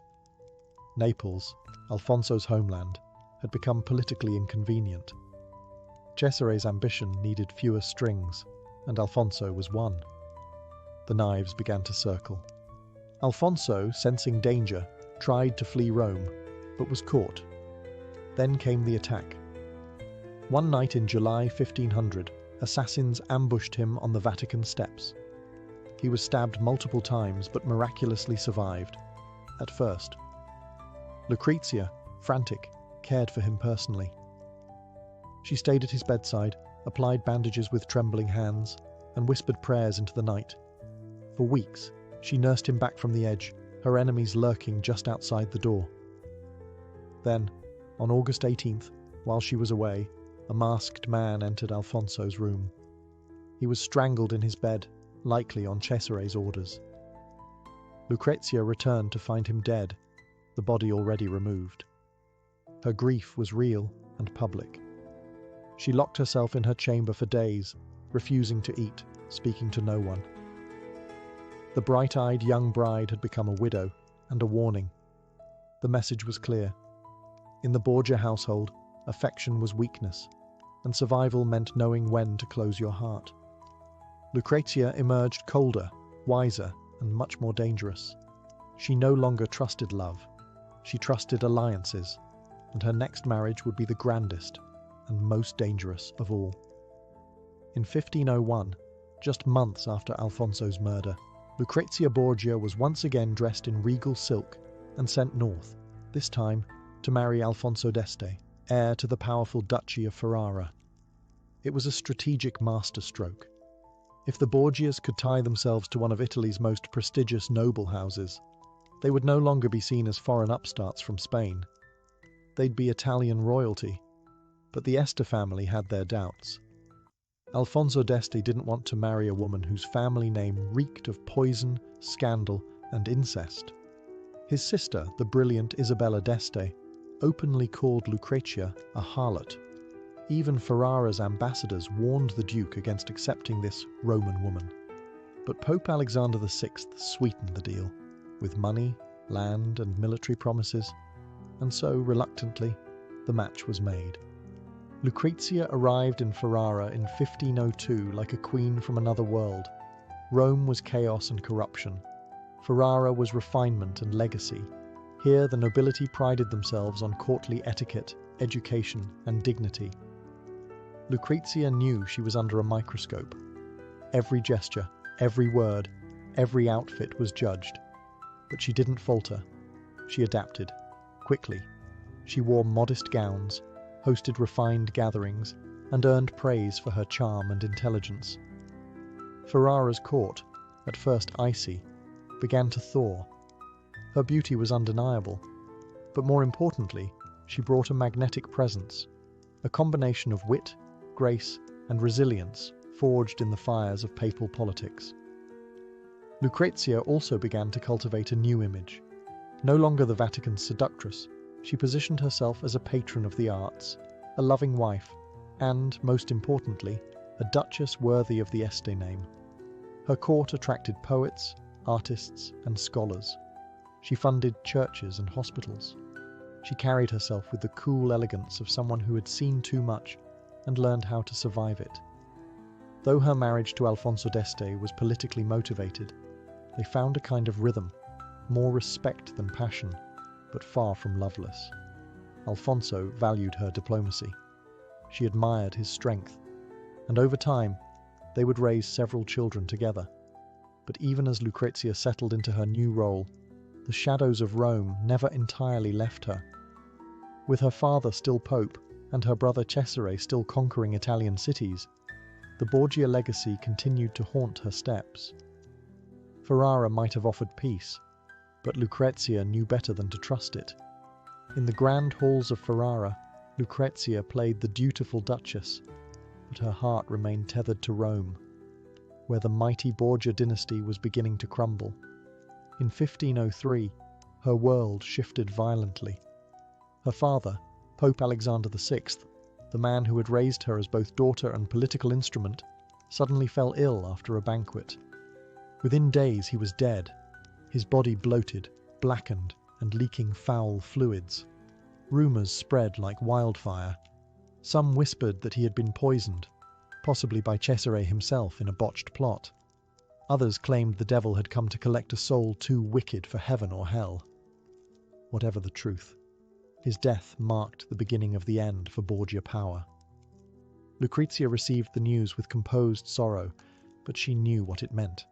Naples, Alfonso's homeland, had become politically inconvenient. Cesare's ambition needed fewer strings, and Alfonso was one. The knives began to circle. Alfonso, sensing danger, tried to flee Rome, but was caught. Then came the attack. One night in July 1500, assassins ambushed him on the Vatican steps. He was stabbed multiple times, but miraculously survived, at first. Lucrezia, frantic, cared for him personally. She stayed at his bedside, applied bandages with trembling hands, and whispered prayers into the night. For weeks, she nursed him back from the edge, her enemies lurking just outside the door. Then, on August 18th, while she was away, a masked man entered Alfonso's room. He was strangled in his bed, likely on Cesare's orders. Lucrezia returned to find him dead, the body already removed. Her grief was real and public. She locked herself in her chamber for days, refusing to eat, speaking to no one. The bright-eyed young bride had become a widow, and a warning. The message was clear. In the Borgia household, affection was weakness, and survival meant knowing when to close your heart. Lucrezia emerged colder, wiser, and much more dangerous. She no longer trusted love. She trusted alliances, and her next marriage would be the grandest and most dangerous of all. In 1501, just months after Alfonso's murder, Lucrezia Borgia was once again dressed in regal silk and sent north, this time to marry Alfonso d'Este, heir to the powerful Duchy of Ferrara. It was a strategic masterstroke. If the Borgias could tie themselves to one of Italy's most prestigious noble houses, they would no longer be seen as foreign upstarts from Spain. They'd be Italian royalty, but the Este family had their doubts. Alfonso d'Este didn't want to marry a woman whose family name reeked of poison, scandal, and incest. His sister, the brilliant Isabella d'Este, openly called Lucrezia a harlot. Even Ferrara's ambassadors warned the Duke against accepting this Roman woman. But Pope Alexander VI sweetened the deal, with money, land, and military promises, and so, reluctantly, the match was made. Lucrezia arrived in Ferrara in 1502 like a queen from another world. Rome was chaos and corruption. Ferrara was refinement and legacy. Here the nobility prided themselves on courtly etiquette, education, and dignity. Lucrezia knew she was under a microscope. Every gesture, every word, every outfit was judged. But she didn't falter. She adapted, quickly. She wore modest gowns, hosted refined gatherings, and earned praise for her charm and intelligence. Ferrara's court, at first icy, began to thaw. Her beauty was undeniable, but more importantly, she brought a magnetic presence, a combination of wit, grace, and resilience forged in the fires of papal politics. Lucrezia also began to cultivate a new image. No longer the Vatican's seductress, she positioned herself as a patron of the arts, a loving wife, and, most importantly, a duchess worthy of the Este name. Her court attracted poets, artists, and scholars. She funded churches and hospitals. She carried herself with the cool elegance of someone who had seen too much and learned how to survive it. Though her marriage to Alfonso d'Este was politically motivated, they found a kind of rhythm, more respect than passion, but far from loveless. Alfonso valued her diplomacy. She admired his strength, and over time, they would raise several children together. But even as Lucrezia settled into her new role, the shadows of Rome never entirely left her. With her father still Pope and her brother Cesare still conquering Italian cities, the Borgia legacy continued to haunt her steps. Ferrara might have offered peace, but Lucrezia knew better than to trust it. In the grand halls of Ferrara, Lucrezia played the dutiful duchess, but her heart remained tethered to Rome, where the mighty Borgia dynasty was beginning to crumble. In 1503, her world shifted violently. Her father, Pope Alexander VI, the man who had raised her as both daughter and political instrument, suddenly fell ill after a banquet. Within days he was dead, his body bloated, blackened, and leaking foul fluids. Rumours spread like wildfire. Some whispered that he had been poisoned, possibly by Cesare himself in a botched plot. Others claimed the devil had come to collect a soul too wicked for heaven or hell. Whatever the truth, his death marked the beginning of the end for Borgia power. Lucrezia received the news with composed sorrow, but she knew what it meant.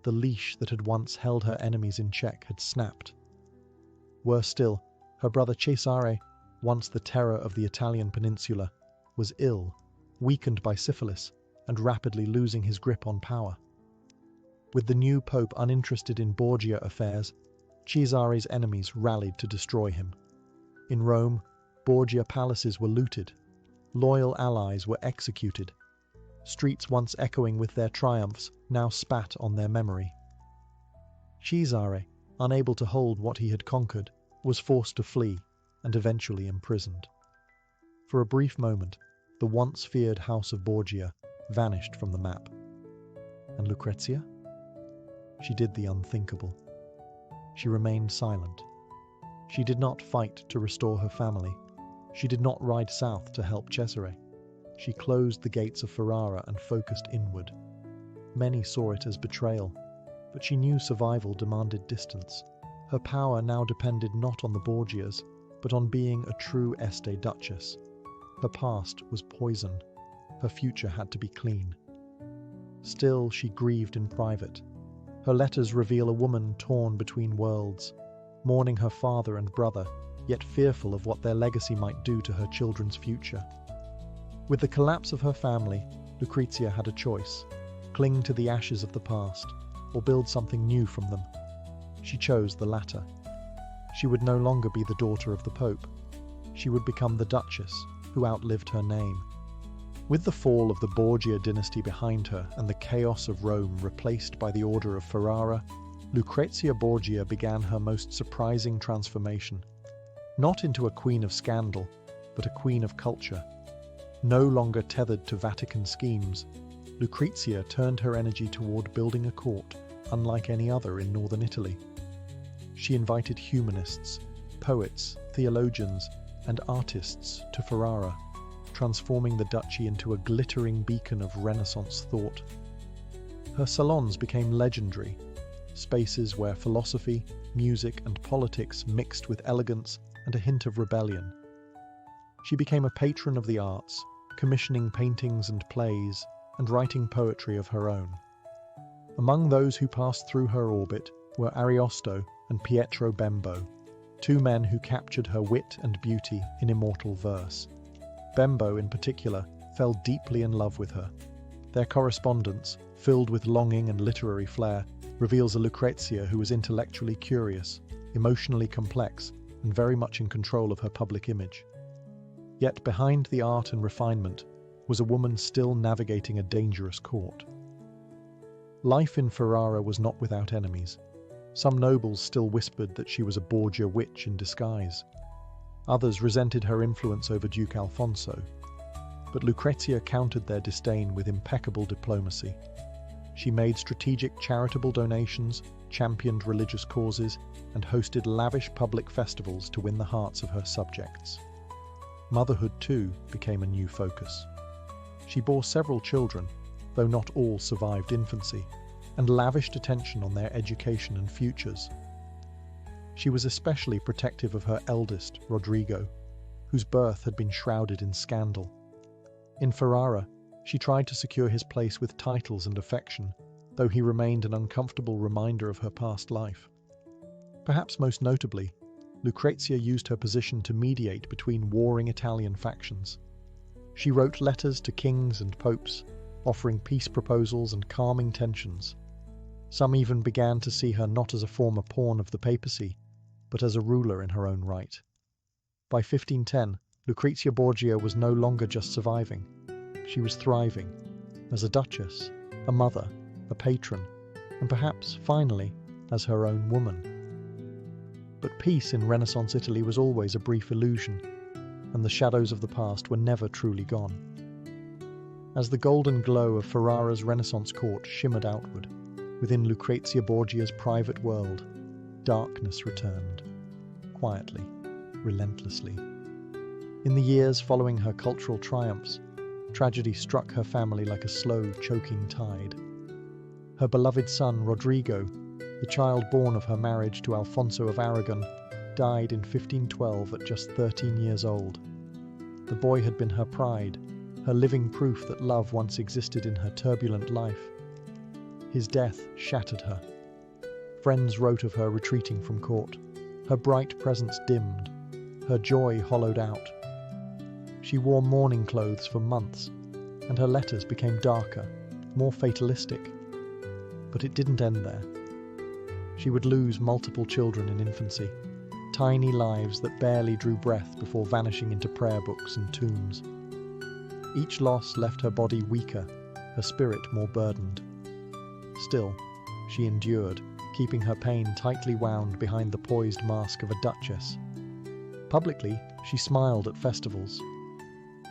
The leash that had once held her enemies in check had snapped. Worse still, her brother Cesare, once the terror of the Italian peninsula, was ill, weakened by syphilis, and rapidly losing his grip on power. With the new pope uninterested in Borgia affairs, Cesare's enemies rallied to destroy him. In Rome, Borgia palaces were looted. Loyal allies were executed. Streets once echoing with their triumphs now spat on their memory. Cesare, unable to hold what he had conquered, was forced to flee and eventually imprisoned. For a brief moment, the once feared house of Borgia vanished from the map. And Lucrezia? She did the unthinkable. She remained silent. She did not fight to restore her family. She did not ride south to help Cesare. She closed the gates of Ferrara and focused inward. Many saw it as betrayal, but she knew survival demanded distance. Her power now depended not on the Borgias, but on being a true Este duchess. Her past was poison. Her future had to be clean. Still, she grieved in private. Her letters reveal a woman torn between worlds, mourning her father and brother, yet fearful of what their legacy might do to her children's future. With the collapse of her family, Lucrezia had a choice: cling to the ashes of the past, or build something new from them. She chose the latter. She would no longer be the daughter of the Pope. She would become the Duchess, who outlived her name. With the fall of the Borgia dynasty behind her and the chaos of Rome replaced by the Order of Ferrara, Lucrezia Borgia began her most surprising transformation. Not into a queen of scandal, but a queen of culture. No longer tethered to Vatican schemes, Lucrezia turned her energy toward building a court unlike any other in northern Italy. She invited humanists, poets, theologians, and artists to Ferrara, transforming the duchy into a glittering beacon of Renaissance thought. Her salons became legendary, spaces where philosophy, music, and politics mixed with elegance and a hint of rebellion. She became a patron of the arts, commissioning paintings and plays, and writing poetry of her own. Among those who passed through her orbit were Ariosto and Pietro Bembo, two men who captured her wit and beauty in immortal verse. Bembo, in particular, fell deeply in love with her. Their correspondence, filled with longing and literary flair, reveals a Lucrezia who was intellectually curious, emotionally complex, and very much in control of her public image. Yet behind the art and refinement was a woman still navigating a dangerous court. Life in Ferrara was not without enemies. Some nobles still whispered that she was a Borgia witch in disguise. Others resented her influence over Duke Alfonso. But Lucrezia countered their disdain with impeccable diplomacy. She made strategic charitable donations, championed religious causes, and hosted lavish public festivals to win the hearts of her subjects. Motherhood, too, became a new focus. She bore several children, though not all survived infancy, and lavished attention on their education and futures. She was especially protective of her eldest, Rodrigo, whose birth had been shrouded in scandal. In Ferrara, she tried to secure his place with titles and affection, though he remained an uncomfortable reminder of her past life. Perhaps most notably, Lucrezia used her position to mediate between warring Italian factions. She wrote letters to kings and popes, offering peace proposals and calming tensions. Some even began to see her not as a former pawn of the papacy, but as a ruler in her own right. By 1510, Lucrezia Borgia was no longer just surviving. She was thriving, as a duchess, a mother, a patron, and perhaps, finally, as her own woman. But peace in Renaissance Italy was always a brief illusion, and the shadows of the past were never truly gone. As the golden glow of Ferrara's Renaissance court shimmered outward, within Lucrezia Borgia's private world, darkness returned, quietly, relentlessly. In the years following her cultural triumphs, tragedy struck her family like a slow, choking tide. Her beloved son, Rodrigo, the child born of her marriage to Alfonso of Aragon, died in 1512 at just 13 years old. The boy had been her pride, her living proof that love once existed in her turbulent life. His death shattered her. Friends wrote of her retreating from court. Her bright presence dimmed, her joy hollowed out. She wore mourning clothes for months, and her letters became darker, more fatalistic. But it didn't end there. She would lose multiple children in infancy, tiny lives that barely drew breath before vanishing into prayer books and tombs. Each loss left her body weaker, her spirit more burdened. Still, she endured, keeping her pain tightly wound behind the poised mask of a duchess. Publicly, she smiled at festivals.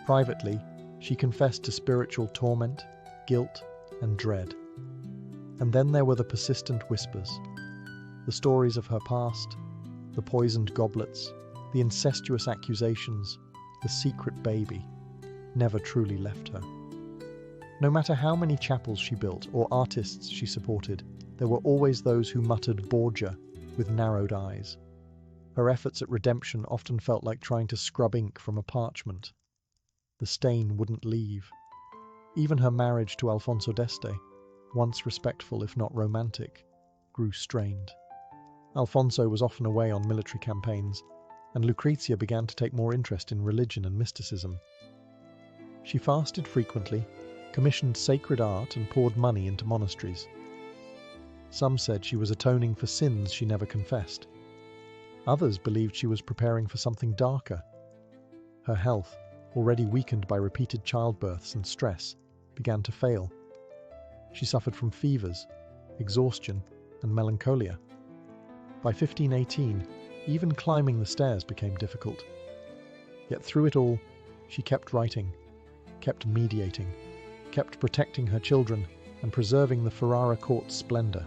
Privately, she confessed to spiritual torment, guilt, and dread. And then there were the persistent whispers. The stories of her past, the poisoned goblets, the incestuous accusations, the secret baby, never truly left her. No matter how many chapels she built or artists she supported, there were always those who muttered Borgia with narrowed eyes. Her efforts at redemption often felt like trying to scrub ink from a parchment. The stain wouldn't leave. Even her marriage to Alfonso d'Este, once respectful if not romantic, grew strained. Alfonso was often away on military campaigns, and Lucrezia began to take more interest in religion and mysticism. She fasted frequently, commissioned sacred art, and poured money into monasteries. Some said she was atoning for sins she never confessed. Others believed she was preparing for something darker. Her health, already weakened by repeated childbirths and stress, began to fail. She suffered from fevers, exhaustion, and melancholia. By 1518, even climbing the stairs became difficult. Yet through it all, she kept writing, kept mediating, kept protecting her children and preserving the Ferrara court's splendor.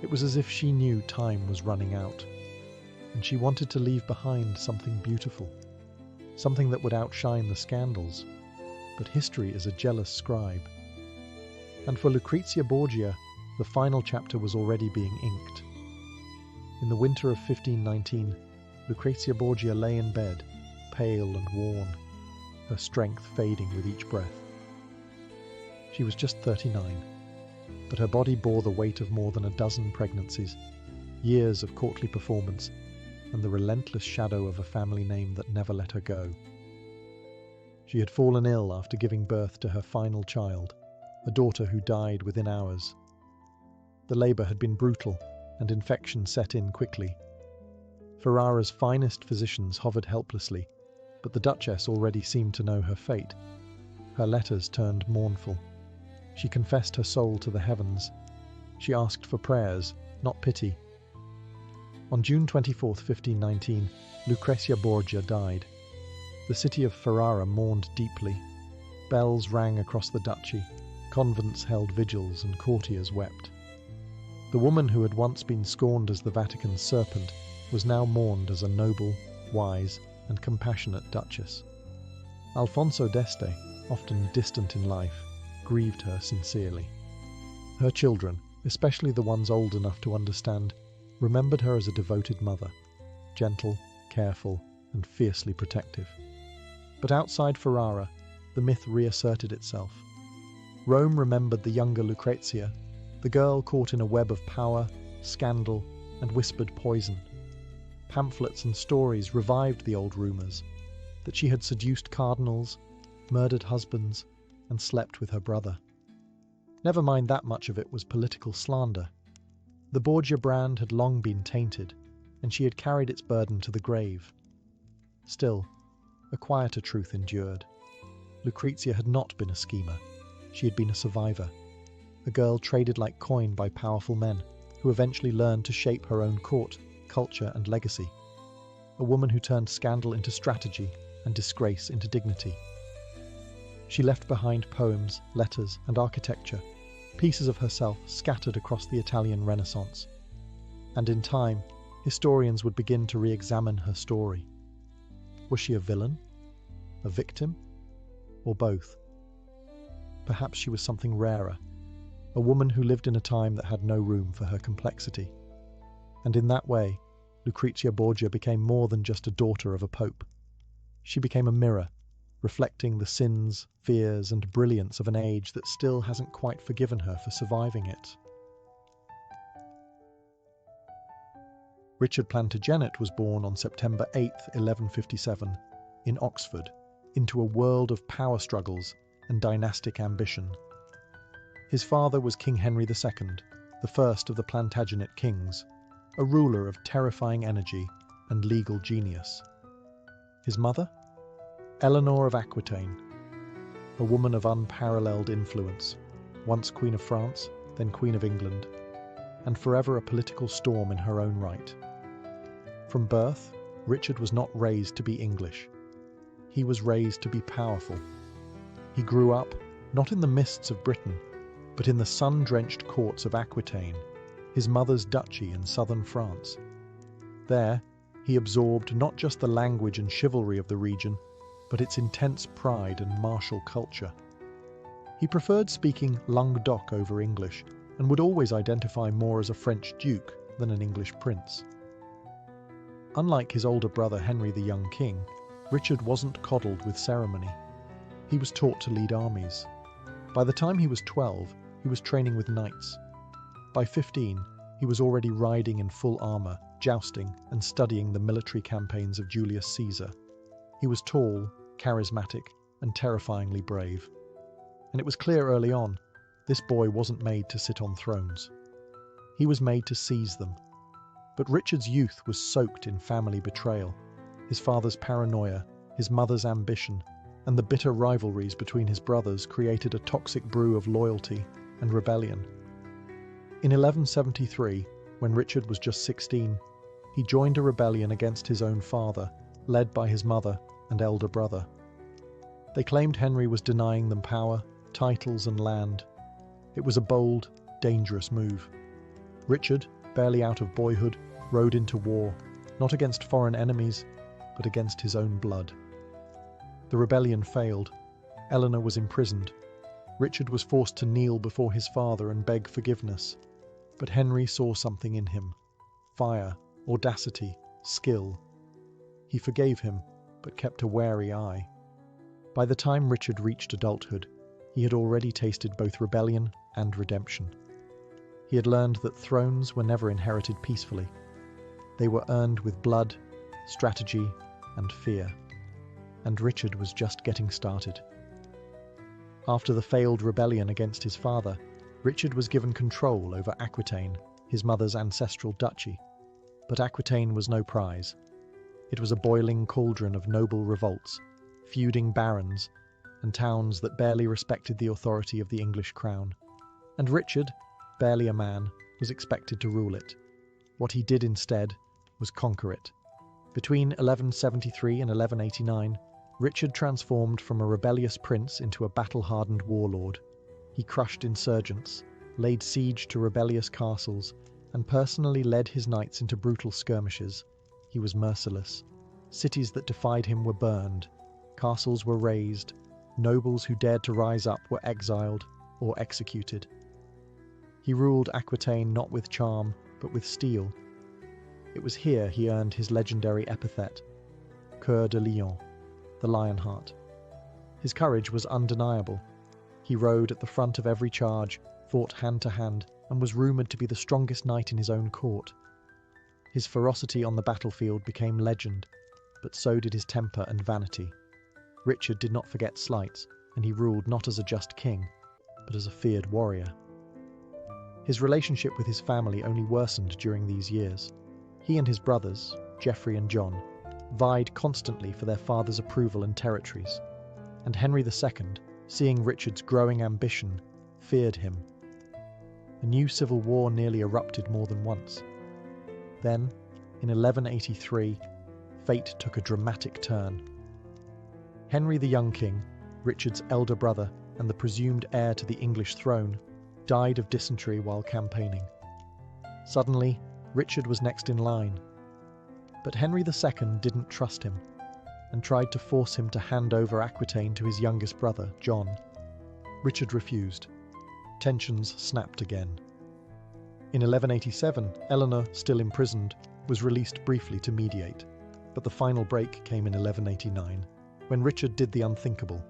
It was as if she knew time was running out, and she wanted to leave behind something beautiful, something that would outshine the scandals. But history is a jealous scribe. And for Lucrezia Borgia, the final chapter was already being inked. In the winter of 1519, Lucrezia Borgia lay in bed, pale and worn. her strength fading with each breath. She was just 39, but her body bore the weight of more than a dozen pregnancies, years of courtly performance, and the relentless shadow of a family name that never let her go. She had fallen ill after giving birth to her final child, a daughter who died within hours. The labour had been brutal, and infection set in quickly. Ferrara's finest physicians hovered helplessly, but the Duchess already seemed to know her fate. Her letters turned mournful. She confessed her soul to the heavens. She asked for prayers, not pity. On June 24, 1519, Lucrezia Borgia died. The city of Ferrara mourned deeply. Bells rang across the duchy, convents held vigils, and courtiers wept. The woman who had once been scorned as the Vatican's serpent was now mourned as a noble, wise, and compassionate duchess. Alfonso d'Este, often distant in life, grieved her sincerely. Her children, especially the ones old enough to understand, remembered her as a devoted mother, gentle, careful, and fiercely protective. But outside Ferrara, the myth reasserted itself. Rome remembered the younger Lucrezia, the girl caught in a web of power, scandal, and whispered poison. Pamphlets and stories revived the old rumours that she had seduced cardinals, murdered husbands, and slept with her brother. Never mind that much of it was political slander. The Borgia brand had long been tainted, and she had carried its burden to the grave. Still, a quieter truth endured. Lucrezia had not been a schemer. She had been a survivor. A girl traded like coin by powerful men, who eventually learned to shape her own court, culture, and legacy. A woman who turned scandal into strategy and disgrace into dignity. She left behind poems, letters, and architecture, pieces of herself scattered across the Italian Renaissance. And in time, historians would begin to re-examine her story. Was she a villain? A victim? Or both? Perhaps she was something rarer, a woman who lived in a time that had no room for her complexity. And in that way, Lucrezia Borgia became more than just a daughter of a pope. She became a mirror, reflecting the sins, fears, and brilliance of an age that still hasn't quite forgiven her for surviving it. Richard Plantagenet was born on September 8, 1157, in Oxford, into a world of power struggles and dynastic ambition. His father was King Henry II, the first of the Plantagenet kings, a ruler of terrifying energy and legal genius. His mother? Eleanor of Aquitaine, a woman of unparalleled influence, once Queen of France, then Queen of England, and forever a political storm in her own right. From birth, Richard was not raised to be English. He was raised to be powerful. He grew up, not in the mists of Britain, but in the sun-drenched courts of Aquitaine, his mother's duchy in southern France. There, he absorbed not just the language and chivalry of the region, but its intense pride and martial culture. He preferred speaking Languedoc over English, and would always identify more as a French duke than an English prince. Unlike his older brother Henry the Young King, Richard wasn't coddled with ceremony. He was taught to lead armies. By the time he was 12, he was training with knights. By 15, he was already riding in full armour, jousting, and studying the military campaigns of Julius Caesar. He was tall, charismatic, and terrifyingly brave. And it was clear early on, this boy wasn't made to sit on thrones. He was made to seize them. But Richard's youth was soaked in family betrayal, his father's paranoia, his mother's ambition, and the bitter rivalries between his brothers created a toxic brew of loyalty and rebellion. In 1173, when Richard was just 16, he joined a rebellion against his own father, led by his mother and elder brother. They claimed Henry was denying them power, titles, and land. It was a bold, dangerous move. Richard, barely out of boyhood, rode into war, not against foreign enemies, but against his own blood. The rebellion failed. Eleanor was imprisoned. Richard was forced to kneel before his father and beg forgiveness. But Henry saw something in him: fire, audacity, skill. He forgave him, but kept a wary eye. By the time Richard reached adulthood, he had already tasted both rebellion and redemption. He had learned that thrones were never inherited peacefully. They were earned with blood, strategy, and fear. And Richard was just getting started. After the failed rebellion against his father, Richard was given control over Aquitaine, his mother's ancestral duchy. But Aquitaine was no prize. It was a boiling cauldron of noble revolts, feuding barons, and towns that barely respected the authority of the English crown. And Richard, barely a man, was expected to rule it. What he did instead was conquer it. Between 1173 and 1189, Richard transformed from a rebellious prince into a battle-hardened warlord. He crushed insurgents, laid siege to rebellious castles, and personally led his knights into brutal skirmishes. He was merciless. Cities that defied him were burned, castles were razed, nobles who dared to rise up were exiled or executed. He ruled Aquitaine not with charm, but with steel. It was here he earned his legendary epithet, Coeur de Lion, the Lionheart. His courage was undeniable. He rode at the front of every charge, fought hand to hand, and was rumoured to be the strongest knight in his own court. His ferocity on the battlefield became legend, but so did his temper and vanity. Richard did not forget slights, and he ruled not as a just king, but as a feared warrior. His relationship with his family only worsened during these years. He and his brothers, Geoffrey and John, vied constantly for their father's approval and territories, and Henry II, seeing Richard's growing ambition, feared him. A new civil war nearly erupted more than once. Then, in 1183, fate took a dramatic turn. Henry the young king, Richard's elder brother and the presumed heir to the English throne, died of dysentery while campaigning. Suddenly, Richard was next in line. But Henry II didn't trust him, and tried to force him to hand over Aquitaine to his youngest brother, John. Richard refused. Tensions snapped again. In 1187, Eleanor, still imprisoned, was released briefly to mediate, but the final break came in 1189, when Richard did the unthinkable.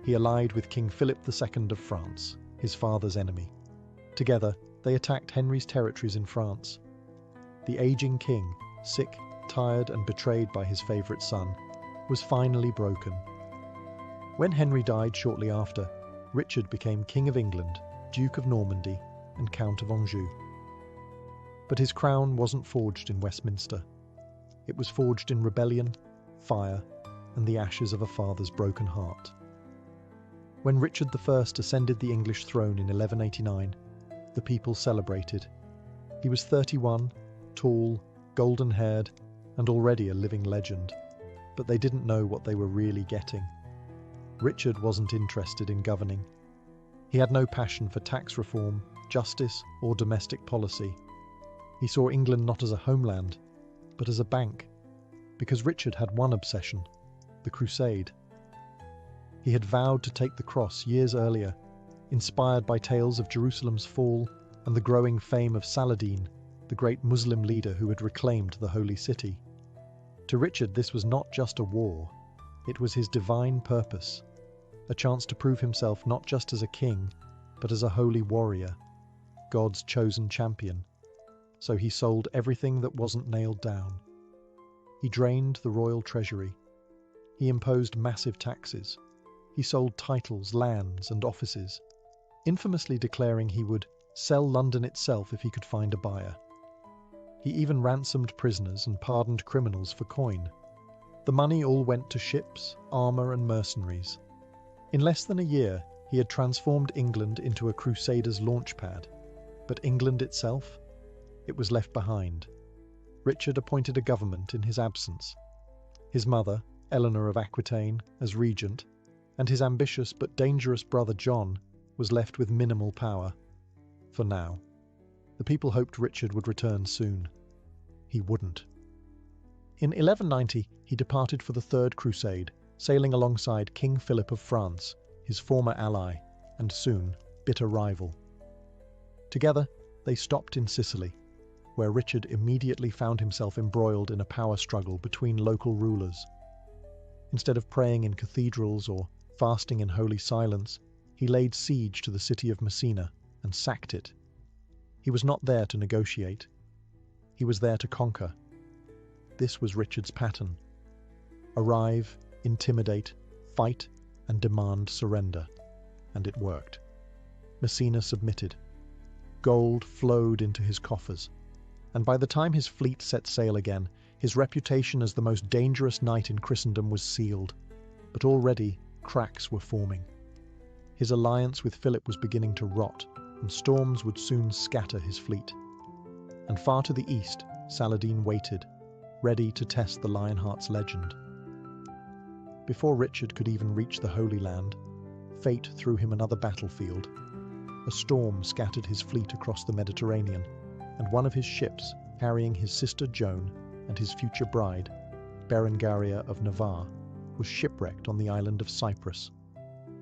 He allied with King Philip II of France, his father's enemy. Together, they attacked Henry's territories in France. The aging king, sick, tired, and betrayed by his favourite son, was finally broken. When Henry died shortly after, Richard became King of England, Duke of Normandy, and Count of Anjou. But his crown wasn't forged in Westminster. It was forged in rebellion, fire, and the ashes of a father's broken heart. When Richard I ascended the English throne in 1189, the people celebrated. He was 31, tall, golden-haired, and already a living legend. But they didn't know what they were really getting. Richard wasn't interested in governing. He had no passion for tax reform, justice, or domestic policy. He saw England not as a homeland, but as a bank, because Richard had one obsession, the crusade. He had vowed to take the cross years earlier, inspired by tales of Jerusalem's fall and the growing fame of Saladin, the great Muslim leader who had reclaimed the holy city. To Richard, this was not just a war. It was his divine purpose, a chance to prove himself not just as a king, but as a holy warrior, God's chosen champion. So he sold everything that wasn't nailed down. He drained the royal treasury. He imposed massive taxes. He sold titles, lands, and offices, infamously declaring he would sell London itself if he could find a buyer. He even ransomed prisoners and pardoned criminals for coin. The money all went to ships, armour, and mercenaries. In less than a year, he had transformed England into a crusader's launchpad. But England itself? It was left behind. Richard appointed a government in his absence. His mother, Eleanor of Aquitaine, as regent, and his ambitious but dangerous brother John was left with minimal power. For now. The people hoped Richard would return soon. He wouldn't. In 1190, he departed for the Third Crusade, sailing alongside King Philip of France, his former ally, and soon bitter rival. Together, they stopped in Sicily, where Richard immediately found himself embroiled in a power struggle between local rulers. Instead of praying in cathedrals or fasting in holy silence, he laid siege to the city of Messina and sacked it. He was not there to negotiate. He was there to conquer. This was Richard's pattern. Arrive, intimidate, fight, and demand surrender. And it worked. Messina submitted. Gold flowed into his coffers, and by the time his fleet set sail again, his reputation as the most dangerous knight in Christendom was sealed. But already cracks were forming. His alliance with Philip was beginning to rot, and storms would soon scatter his fleet. And far to the east, Saladin waited, ready to test the Lionheart's legend. Before Richard could even reach the Holy Land, fate threw him another battlefield. A storm scattered his fleet across the Mediterranean, and one of his ships, carrying his sister Joan and his future bride, Berengaria of Navarre, was shipwrecked on the island of Cyprus.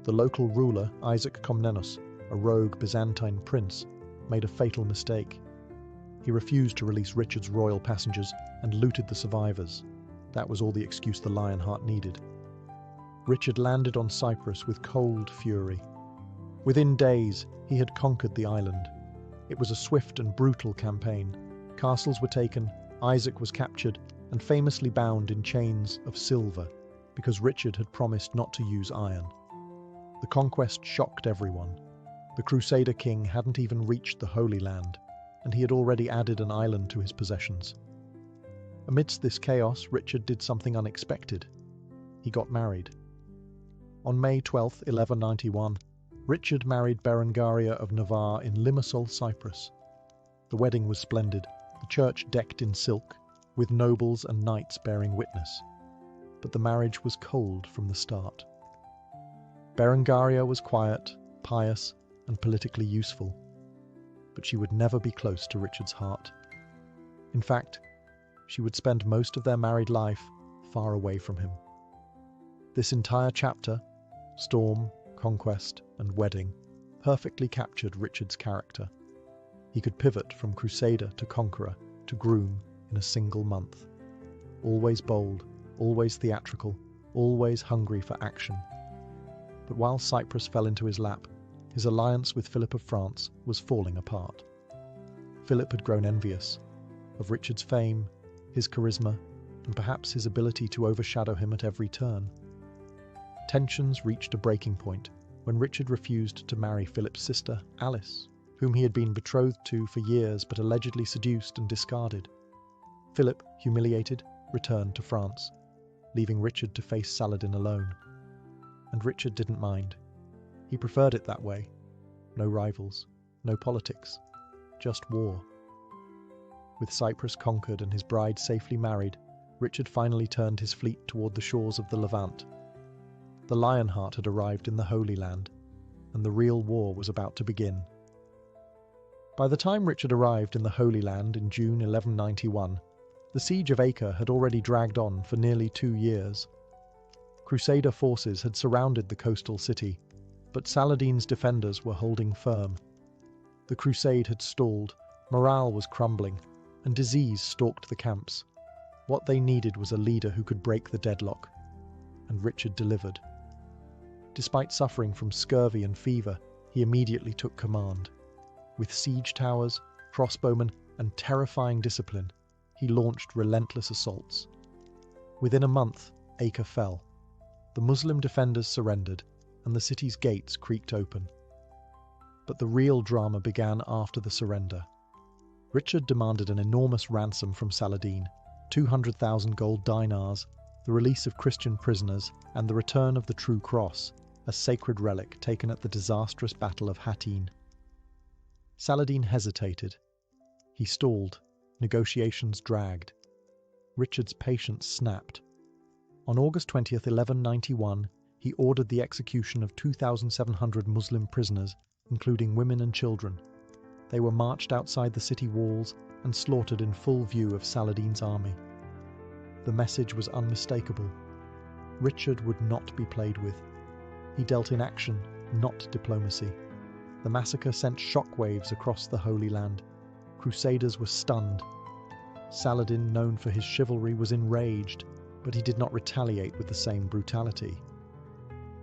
The local ruler, Isaac Comnenus, a rogue Byzantine prince, made a fatal mistake. He refused to release Richard's royal passengers and looted the survivors. That was all the excuse the Lionheart needed. Richard landed on Cyprus with cold fury. Within days, he had conquered the island. It was a swift and brutal campaign. Castles were taken, Isaac was captured, and famously bound in chains of silver, because Richard had promised not to use iron. The conquest shocked everyone. The Crusader king hadn't even reached the Holy Land, and he had already added an island to his possessions. Amidst this chaos, Richard did something unexpected. He got married. On May 12, 1191, Richard married Berengaria of Navarre in Limassol, Cyprus. The wedding was splendid, the church decked in silk, with nobles and knights bearing witness. But the marriage was cold from the start. Berengaria was quiet, pious, and politically useful, but she would never be close to Richard's heart. In fact, she would spend most of their married life far away from him. This entire chapter, storm, conquest, and wedding, perfectly captured Richard's character. He could pivot from crusader to conqueror to groom in a single month. Always bold, always theatrical, always hungry for action. But while Cyprus fell into his lap, his alliance with Philip of France was falling apart. Philip had grown envious of Richard's fame, his charisma, and perhaps his ability to overshadow him at every turn. Tensions reached a breaking point when Richard refused to marry Philip's sister, Alice, whom he had been betrothed to for years but allegedly seduced and discarded. Philip, humiliated, returned to France, leaving Richard to face Saladin alone. And Richard didn't mind. He preferred it that way. No rivals, no politics, just war. With Cyprus conquered and his bride safely married, Richard finally turned his fleet toward the shores of the Levant. The Lionheart had arrived in the Holy Land, and the real war was about to begin. By the time Richard arrived in the Holy Land in June 1191, the siege of Acre had already dragged on for nearly 2 years. Crusader forces had surrounded the coastal city, but Saladin's defenders were holding firm. The crusade had stalled, morale was crumbling, and disease stalked the camps. What they needed was a leader who could break the deadlock, and Richard delivered. Despite suffering from scurvy and fever, he immediately took command. With siege towers, crossbowmen, and terrifying discipline, he launched relentless assaults. Within a month, Acre fell. The Muslim defenders surrendered, and the city's gates creaked open. But the real drama began after the surrender. Richard demanded an enormous ransom from Saladin, 200,000 gold dinars, the release of Christian prisoners, and the return of the True Cross, a sacred relic taken at the disastrous Battle of Hattin. Saladin hesitated. He stalled. Negotiations dragged. Richard's patience snapped. On August 20th, 1191, he ordered the execution of 2,700 Muslim prisoners, including women and children. They were marched outside the city walls and slaughtered in full view of Saladin's army. The message was unmistakable. Richard would not be played with. He dealt in action, not diplomacy. The massacre sent shockwaves across the Holy Land. Crusaders were stunned. Saladin, known for his chivalry, was enraged. But he did not retaliate with the same brutality.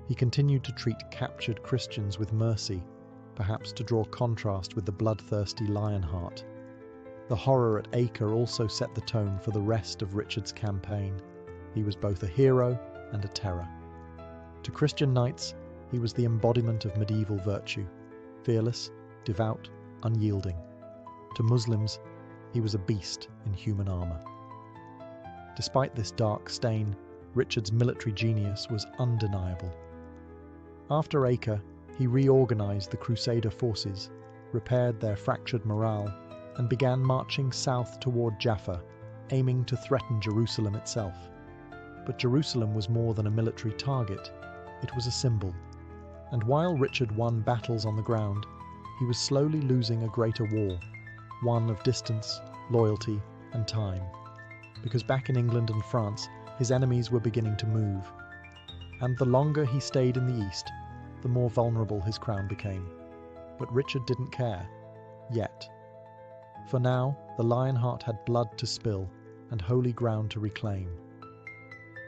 He continued to treat captured Christians with mercy, perhaps to draw contrast with the bloodthirsty Lionheart. The horror at Acre also set the tone for the rest of Richard's campaign. He was both a hero and a terror. To Christian knights, he was the embodiment of medieval virtue, fearless, devout, unyielding. To Muslims, he was a beast in human armour. Despite this dark stain, Richard's military genius was undeniable. After Acre, he reorganised the Crusader forces, repaired their fractured morale, and began marching south toward Jaffa, aiming to threaten Jerusalem itself. But Jerusalem was more than a military target, it was a symbol. And while Richard won battles on the ground, he was slowly losing a greater war, one of distance, loyalty, and time. Because back in England and France, his enemies were beginning to move. And the longer he stayed in the east, the more vulnerable his crown became. But Richard didn't care. Yet. For now, the Lionheart had blood to spill and holy ground to reclaim.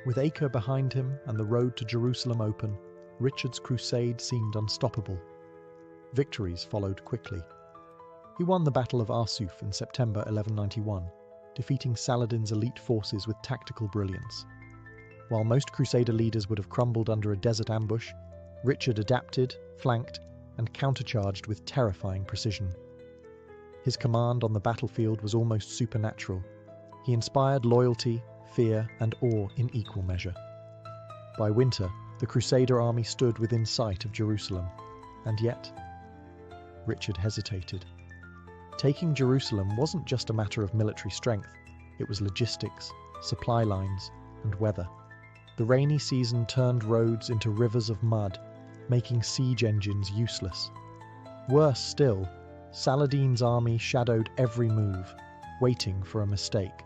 With Acre behind him and the road to Jerusalem open, Richard's crusade seemed unstoppable. Victories followed quickly. He won the Battle of Arsuf in September 1191, defeating Saladin's elite forces with tactical brilliance. While most Crusader leaders would have crumbled under a desert ambush, Richard adapted, flanked, and countercharged with terrifying precision. His command on the battlefield was almost supernatural. He inspired loyalty, fear, and awe in equal measure. By winter, the Crusader army stood within sight of Jerusalem, and yet, Richard hesitated. Taking Jerusalem wasn't just a matter of military strength, it was logistics, supply lines, and weather. The rainy season turned roads into rivers of mud, making siege engines useless. Worse still, Saladin's army shadowed every move, waiting for a mistake.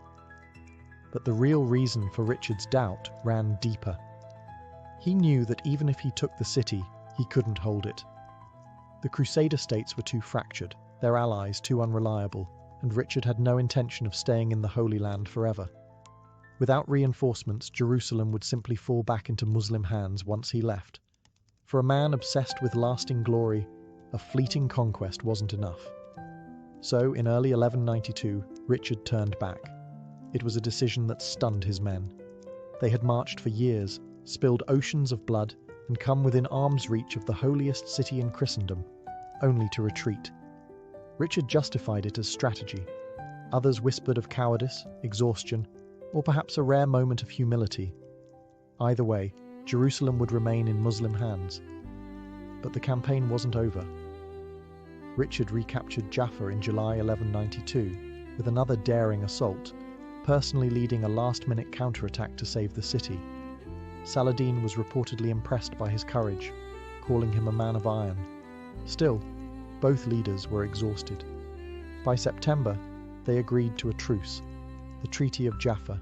But the real reason for Richard's doubt ran deeper. He knew that even if he took the city, he couldn't hold it. The Crusader states were too fractured, their allies too unreliable, and Richard had no intention of staying in the Holy Land forever. Without reinforcements, Jerusalem would simply fall back into Muslim hands once he left. For a man obsessed with lasting glory, a fleeting conquest wasn't enough. So, in early 1192, Richard turned back. It was a decision that stunned his men. They had marched for years, spilled oceans of blood, and come within arm's reach of the holiest city in Christendom, only to retreat. Richard justified it as strategy. Others whispered of cowardice, exhaustion, or perhaps a rare moment of humility. Either way, Jerusalem would remain in Muslim hands. But the campaign wasn't over. Richard recaptured Jaffa in July 1192 with another daring assault, personally leading a last-minute counterattack to save the city. Saladin was reportedly impressed by his courage, calling him a man of iron. Still, both leaders were exhausted. By September, they agreed to a truce, the Treaty of Jaffa.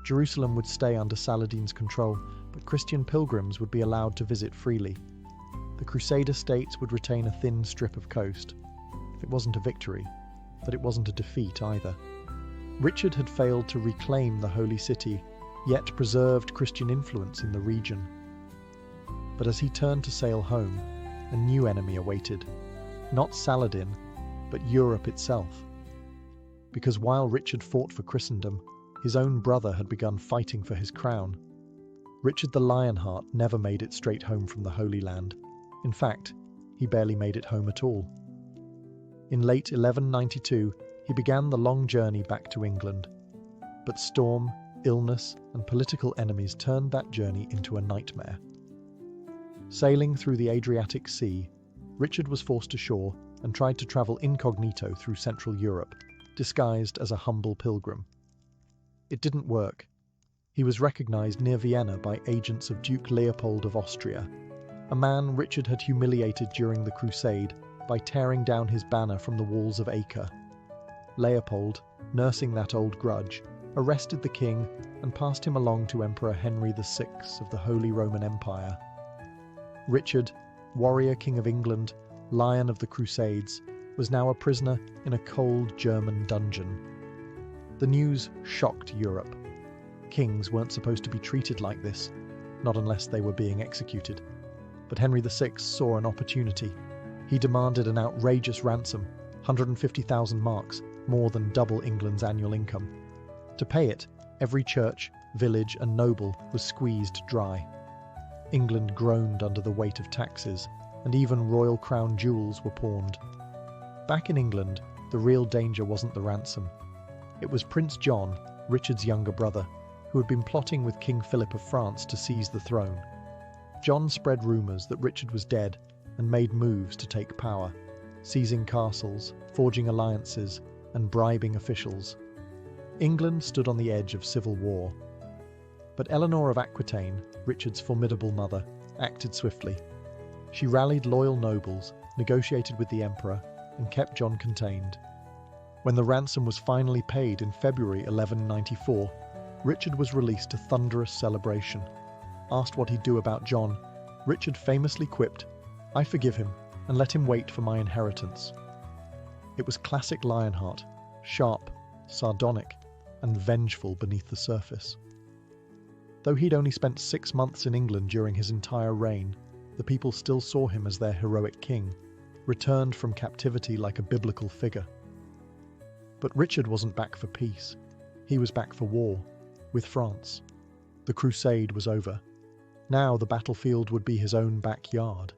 Jerusalem would stay under Saladin's control, but Christian pilgrims would be allowed to visit freely. The Crusader states would retain a thin strip of coast. It wasn't a victory, but it wasn't a defeat either. Richard had failed to reclaim the Holy City, yet preserved Christian influence in the region. But as he turned to sail home, a new enemy awaited. Not Saladin, but Europe itself. Because while Richard fought for Christendom, his own brother had begun fighting for his crown. Richard the Lionheart never made it straight home from the Holy Land. In fact, he barely made it home at all. In late 1192, he began the long journey back to England. But storm, illness, and political enemies turned that journey into a nightmare. Sailing through the Adriatic Sea, Richard was forced ashore and tried to travel incognito through Central Europe, disguised as a humble pilgrim. It didn't work. He was recognized near Vienna by agents of Duke Leopold of Austria, a man Richard had humiliated during the Crusade by tearing down his banner from the walls of Acre. Leopold, nursing that old grudge, arrested the king and passed him along to Emperor Henry VI of the Holy Roman Empire. Richard, warrior king of England, lion of the Crusades, was now a prisoner in a cold German dungeon. The news shocked Europe. Kings weren't supposed to be treated like this, not unless they were being executed. But Henry VI saw an opportunity. He demanded an outrageous ransom, 150,000 marks, more than double England's annual income. To pay it, every church, village and noble was squeezed dry. England groaned under the weight of taxes, and even royal crown jewels were pawned. Back in England, the real danger wasn't the ransom. It was Prince John, Richard's younger brother, who had been plotting with King Philip of France to seize the throne. John spread rumours that Richard was dead and made moves to take power, seizing castles, forging alliances, and bribing officials. England stood on the edge of civil war. But Eleanor of Aquitaine, Richard's formidable mother, acted swiftly. She rallied loyal nobles, negotiated with the emperor, and kept John contained. When the ransom was finally paid in February 1194, Richard was released to thunderous celebration. Asked what he'd do about John, Richard famously quipped, "I forgive him, and let him wait for my inheritance." It was classic Lionheart, sharp, sardonic, and vengeful beneath the surface. Though he'd only spent 6 months in England during his entire reign, the people still saw him as their heroic king, returned from captivity like a biblical figure. But Richard wasn't back for peace. He was back for war, with France. The crusade was over. Now the battlefield would be his own backyard.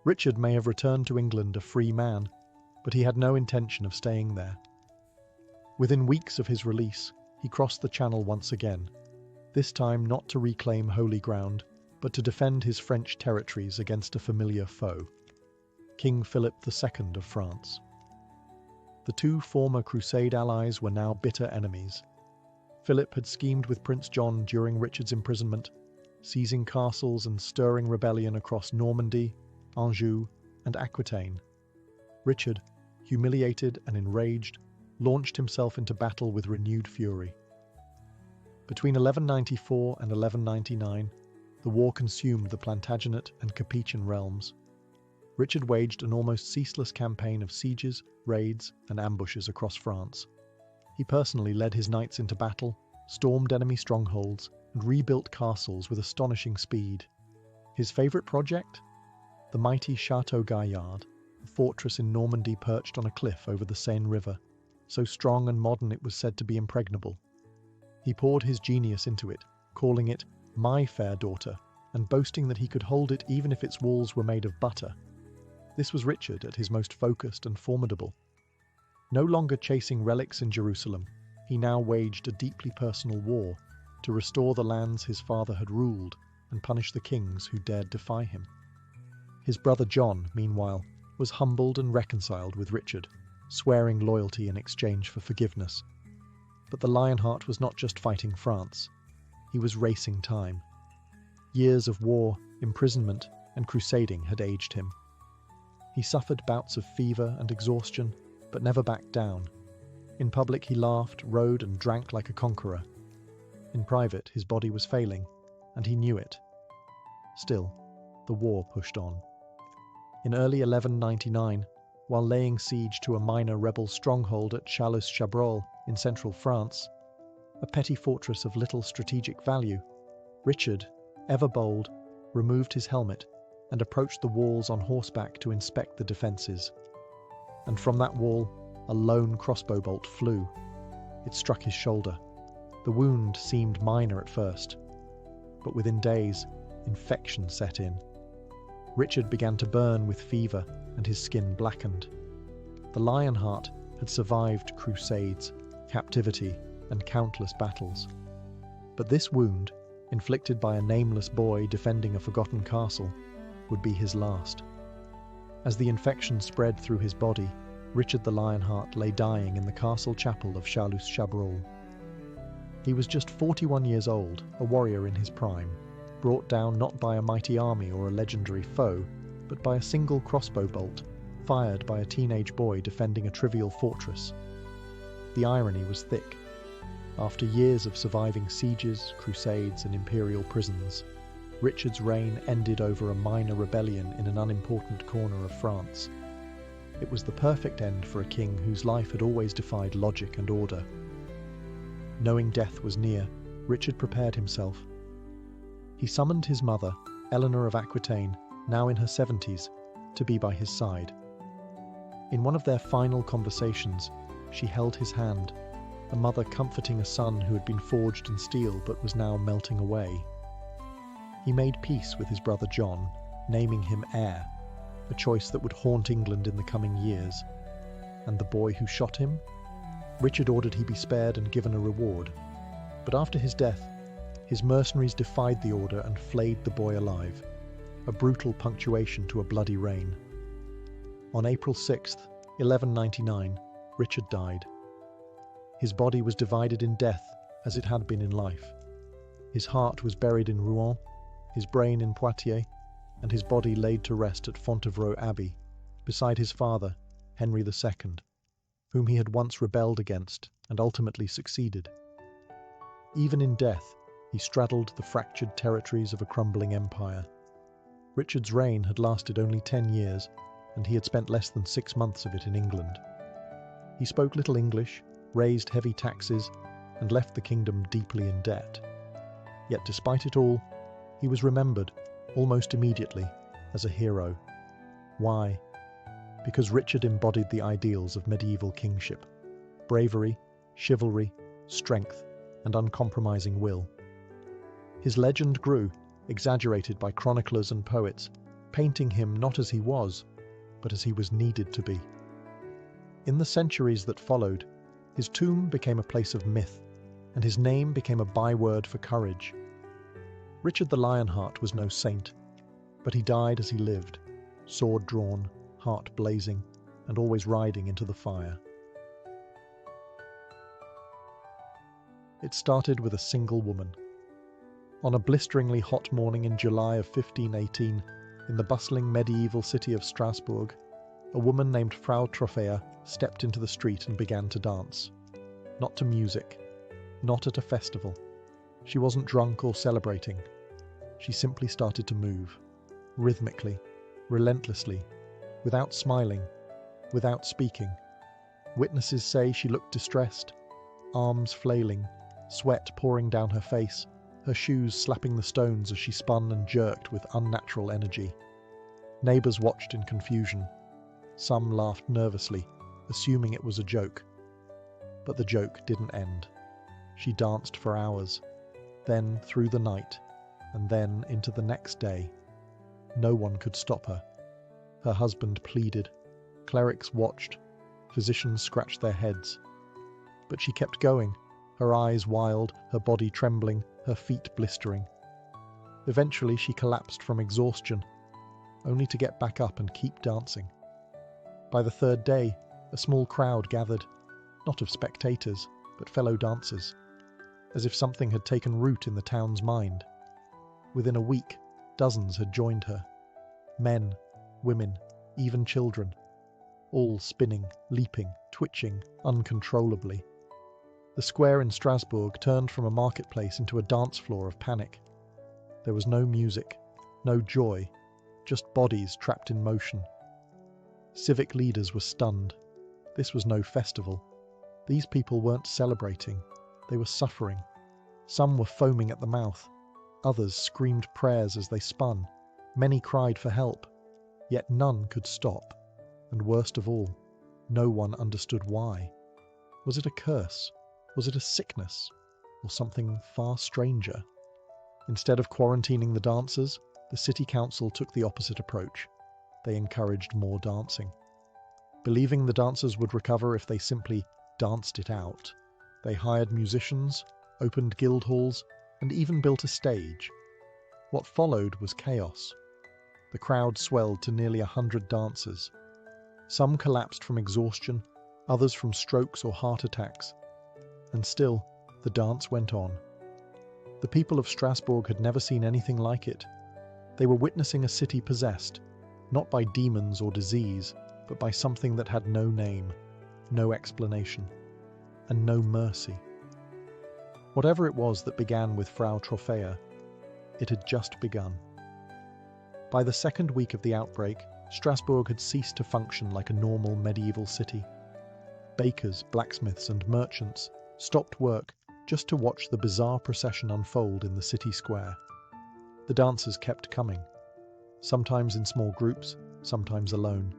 Richard may have returned to England a free man, but he had no intention of staying there. Within weeks of his release, he crossed the Channel once again, this time not to reclaim holy ground, but to defend his French territories against a familiar foe, King Philip II of France. The two former Crusade allies were now bitter enemies. Philip had schemed with Prince John during Richard's imprisonment, seizing castles and stirring rebellion across Normandy, Anjou, and Aquitaine. Richard, humiliated and enraged, launched himself into battle with renewed fury. Between 1194 and 1199, the war consumed the Plantagenet and Capetian realms. Richard waged an almost ceaseless campaign of sieges, raids, and ambushes across France. He personally led his knights into battle, stormed enemy strongholds, and rebuilt castles with astonishing speed. His favourite project? The mighty Château Gaillard, a fortress in Normandy perched on a cliff over the Seine River, so strong and modern it was said to be impregnable. He poured his genius into it, calling it "my fair daughter," and boasting that he could hold it even if its walls were made of butter. This was Richard at his most focused and formidable. No longer chasing relics in Jerusalem, he now waged a deeply personal war to restore the lands his father had ruled and punish the kings who dared defy him. His brother John, meanwhile, was humbled and reconciled with Richard, swearing loyalty in exchange for forgiveness. But the Lionheart was not just fighting France. He was racing time. Years of war, imprisonment, and crusading had aged him. He suffered bouts of fever and exhaustion, but never backed down. In public he laughed, rode, and drank like a conqueror. In private his body was failing, and he knew it. Still, the war pushed on. In early 1199, while laying siege to a minor rebel stronghold at Chalus-Chabrol in central France, a petty fortress of little strategic value, Richard, ever bold, removed his helmet and approached the walls on horseback to inspect the defences. And from that wall, a lone crossbow bolt flew. It struck his shoulder. The wound seemed minor at first, but within days, infection set in. Richard began to burn with fever, and his skin blackened. The Lionheart had survived crusades, captivity, and countless battles. But this wound, inflicted by a nameless boy defending a forgotten castle, would be his last. As the infection spread through his body, Richard the Lionheart lay dying in the castle chapel of Chalus-Chabrol. He was just 41 years old, a warrior in his prime, brought down not by a mighty army or a legendary foe, but by a single crossbow bolt, fired by a teenage boy defending a trivial fortress. The irony was thick. After years of surviving sieges, crusades, and imperial prisons, Richard's reign ended over a minor rebellion in an unimportant corner of France. It was the perfect end for a king whose life had always defied logic and order. Knowing death was near, Richard prepared himself. He summoned his mother, Eleanor of Aquitaine, now in her 70s, to be by his side. In one of their final conversations, she held his hand, a mother comforting a son who had been forged in steel but was now melting away. He made peace with his brother John, naming him heir, a choice that would haunt England in the coming years. And the boy who shot him? Richard ordered he be spared and given a reward. But after his death, his mercenaries defied the order and flayed the boy alive, a brutal punctuation to a bloody reign. On April 6th, 1199, Richard died. His body was divided in death as it had been in life. His heart was buried in Rouen, his brain in Poitiers, and his body laid to rest at Fontevraud Abbey, beside his father, Henry II, whom he had once rebelled against and ultimately succeeded. Even in death, he straddled the fractured territories of a crumbling empire. Richard's reign had lasted only 10 years, and he had spent less than 6 months of it in England. He spoke little English, raised heavy taxes, and left the kingdom deeply in debt. Yet despite it all, he was remembered, almost immediately, as a hero. Why? Because Richard embodied the ideals of medieval kingship: bravery, chivalry, strength, and uncompromising will. His legend grew, exaggerated by chroniclers and poets, painting him not as he was, but as he was needed to be. In the centuries that followed, his tomb became a place of myth, and his name became a byword for courage. Richard the Lionheart was no saint, but he died as he lived, sword drawn, heart blazing, and always riding into the fire. It started with a single woman. On a blisteringly hot morning in July of 1518, in the bustling medieval city of Strasbourg, a woman named Frau Trophea stepped into the street and began to dance. Not to music, not at a festival. She wasn't drunk or celebrating. She simply started to move, rhythmically, relentlessly, without smiling, without speaking. Witnesses say she looked distressed, arms flailing, sweat pouring down her face, her shoes slapping the stones as she spun and jerked with unnatural energy. Neighbours watched in confusion. Some laughed nervously, assuming it was a joke. But the joke didn't end. She danced for hours, then through the night, and then into the next day. No one could stop her. Her husband pleaded. Clerics watched. Physicians scratched their heads. But she kept going, her eyes wild, her body trembling, her feet blistering. Eventually she collapsed from exhaustion, only to get back up and keep dancing. By the third day, a small crowd gathered, not of spectators, but fellow dancers, as if something had taken root in the town's mind. Within a week, dozens had joined her. Men, women, even children, all spinning, leaping, twitching uncontrollably. The square in Strasbourg turned from a marketplace into a dance floor of panic. There was no music, no joy, just bodies trapped in motion. Civic leaders were stunned. This was no festival. These people weren't celebrating. They were suffering. Some were foaming at the mouth. Others screamed prayers as they spun. Many cried for help. Yet none could stop. And worst of all, no one understood why. Was it a curse? Was it a sickness? Or something far stranger? Instead of quarantining the dancers, the city council took the opposite approach. They encouraged more dancing. Believing the dancers would recover if they simply danced it out, they hired musicians, opened guild halls, and even built a stage. What followed was chaos. The crowd swelled to nearly 100 dancers. Some collapsed from exhaustion, others from strokes or heart attacks. And still, the dance went on. The people of Strasbourg had never seen anything like it. They were witnessing a city possessed, not by demons or disease, but by something that had no name, no explanation, and no mercy. Whatever it was that began with Frau Trophea, it had just begun. By the second week of the outbreak, Strasbourg had ceased to function like a normal medieval city. Bakers, blacksmiths, and merchants stopped work just to watch the bizarre procession unfold in the city square. The dancers kept coming, sometimes in small groups, sometimes alone,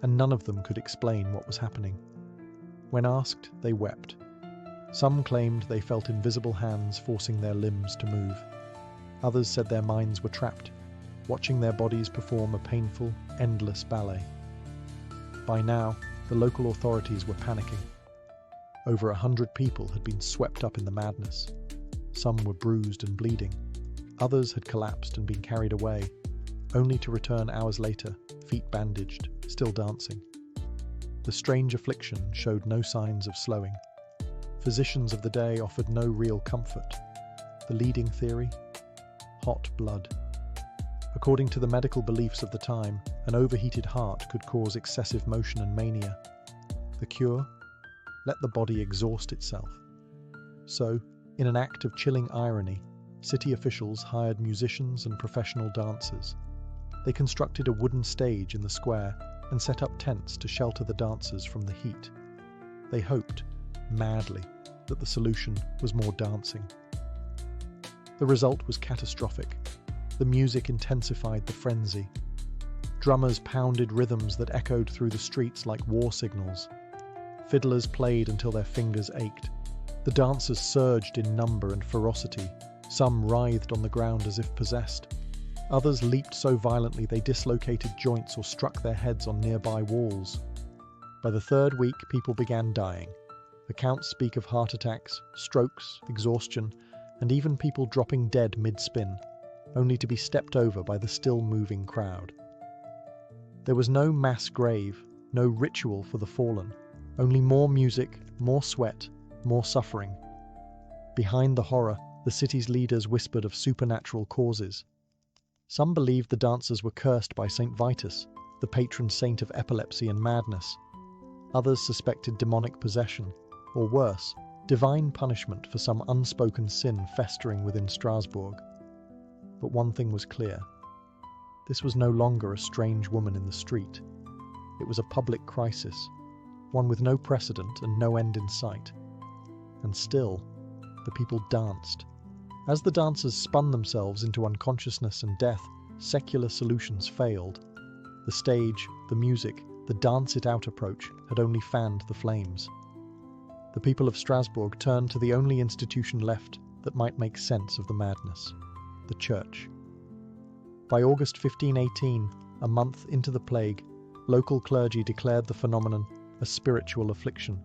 and none of them could explain what was happening. When asked, they wept. Some claimed they felt invisible hands forcing their limbs to move. Others said their minds were trapped, watching their bodies perform a painful, endless ballet. By now, the local authorities were panicking. Over 100 people had been swept up in the madness. Some were bruised and bleeding. Others had collapsed and been carried away, only to return hours later, feet bandaged, still dancing. The strange affliction showed no signs of slowing. Physicians of the day offered no real comfort. The leading theory? Hot blood. According to the medical beliefs of the time, an overheated heart could cause excessive motion and mania. The cure? Let the body exhaust itself. So, in an act of chilling irony, city officials hired musicians and professional dancers. They constructed a wooden stage in the square and set up tents to shelter the dancers from the heat. They hoped, madly, that the solution was more dancing. The result was catastrophic. The music intensified the frenzy. Drummers pounded rhythms that echoed through the streets like war signals. Fiddlers played until their fingers ached. The dancers surged in number and ferocity. Some writhed on the ground as if possessed. Others leaped so violently they dislocated joints or struck their heads on nearby walls. By the third week, people began dying. Accounts speak of heart attacks, strokes, exhaustion, and even people dropping dead mid-spin, only to be stepped over by the still-moving crowd. There was no mass grave, no ritual for the fallen, only more music, more sweat, more suffering. Behind the horror, the city's leaders whispered of supernatural causes. Some believed the dancers were cursed by Saint Vitus, the patron saint of epilepsy and madness. Others suspected demonic possession, or worse, divine punishment for some unspoken sin festering within Strasbourg. But one thing was clear. This was no longer a strange woman in the street. It was a public crisis, one with no precedent and no end in sight. And still, the people danced. As the dancers spun themselves into unconsciousness and death, secular solutions failed. The stage, the music, the dance-it-out approach had only fanned the flames. The people of Strasbourg turned to the only institution left that might make sense of the madness: the church. By August 1518, a month into the plague, local clergy declared the phenomenon a spiritual affliction.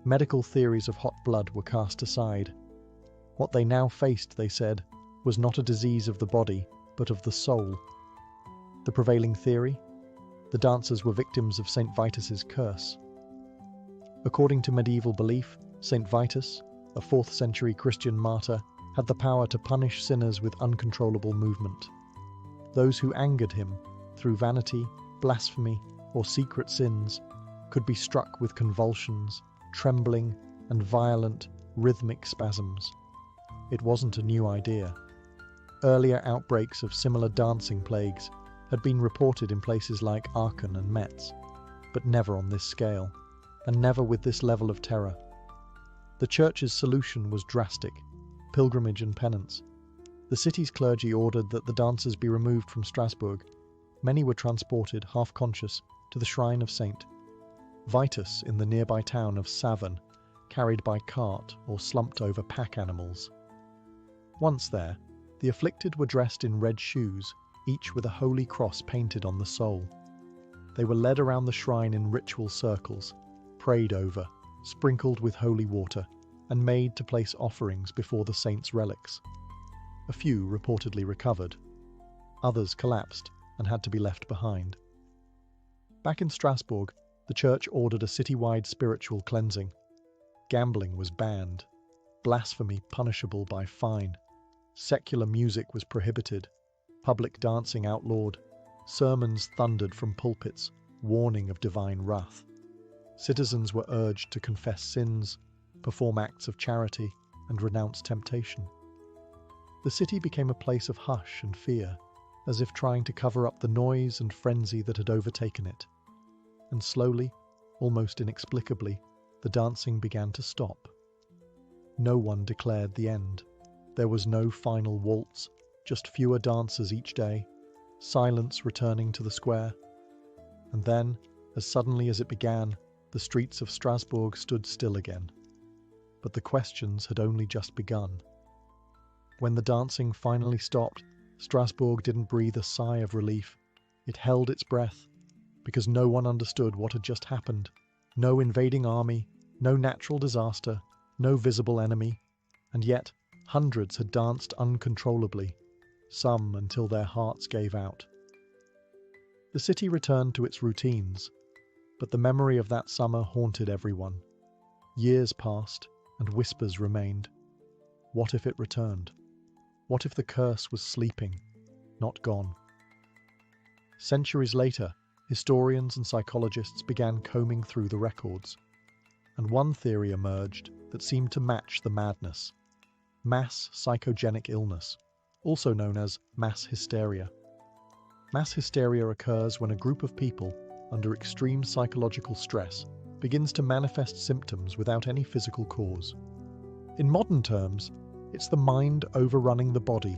Medical theories of hot blood were cast aside. What they now faced, they said, was not a disease of the body, but of the soul. The prevailing theory? The dancers were victims of St. Vitus's curse. According to medieval belief, St. Vitus, a 4th century Christian martyr, had the power to punish sinners with uncontrollable movement. Those who angered him, through vanity, blasphemy, or secret sins, could be struck with convulsions, trembling, and violent, rhythmic spasms. It wasn't a new idea. Earlier outbreaks of similar dancing plagues had been reported in places like Aachen and Metz, but never on this scale, and never with this level of terror. The church's solution was drastic: pilgrimage and penance. The city's clergy ordered that the dancers be removed from Strasbourg. Many were transported, half-conscious, to the shrine of St. Vitus in the nearby town of Saverne, carried by cart or slumped over pack animals. Once there, the afflicted were dressed in red shoes, each with a holy cross painted on the sole. They were led around the shrine in ritual circles, prayed over, sprinkled with holy water, and made to place offerings before the saint's relics. A few reportedly recovered. Others collapsed and had to be left behind. Back in Strasbourg, the church ordered a citywide spiritual cleansing. Gambling was banned, blasphemy punishable by fine, secular music was prohibited, public dancing outlawed, sermons thundered from pulpits, warning of divine wrath. Citizens were urged to confess sins, perform acts of charity, and renounce temptation. The city became a place of hush and fear, as if trying to cover up the noise and frenzy that had overtaken it. And slowly, almost inexplicably, the dancing began to stop. no one declared the end. There was no final waltz, just fewer dancers each day, silence returning to the square. And then, as suddenly as it began, the streets of Strasbourg stood still again. But the questions had only just begun. When the dancing finally stopped, Strasbourg didn't breathe a sigh of relief. It held its breath, because no one understood what had just happened. No invading army, no natural disaster, no visible enemy, and yet hundreds had danced uncontrollably, some until their hearts gave out. The city returned to its routines, but the memory of that summer haunted everyone. Years passed, and whispers remained. What if it returned? What if the curse was sleeping, not gone? Centuries later, historians and psychologists began combing through the records, and one theory emerged that seemed to match the madness: mass psychogenic illness, also known as mass hysteria. Mass hysteria occurs when a group of people, under extreme psychological stress, begins to manifest symptoms without any physical cause. In modern terms, it's the mind overrunning the body,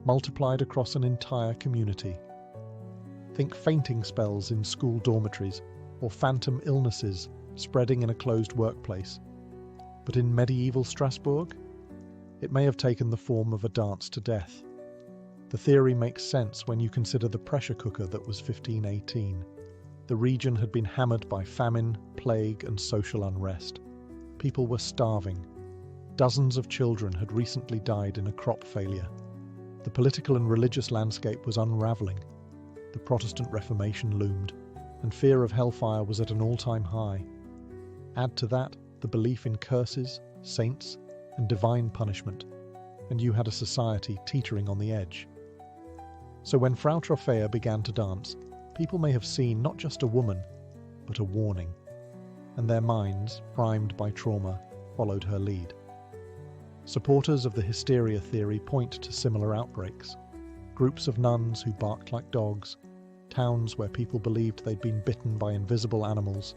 multiplied across an entire community. Think fainting spells in school dormitories, or phantom illnesses spreading in a closed workplace. But in medieval Strasbourg, it may have taken the form of a dance to death. The theory makes sense when you consider the pressure cooker that was 1518. The region had been hammered by famine, plague, and social unrest. People were starving. Dozens of children had recently died in a crop failure. The political and religious landscape was unraveling. The Protestant Reformation loomed, and fear of hellfire was at an all-time high. Add to that the belief in curses, saints, and divine punishment, and you had a society teetering on the edge. So when Frau Trophäa began to dance, people may have seen not just a woman, but a warning, and their minds, primed by trauma, followed her lead. Supporters of the hysteria theory point to similar outbreaks: groups of nuns who barked like dogs, towns where people believed they'd been bitten by invisible animals,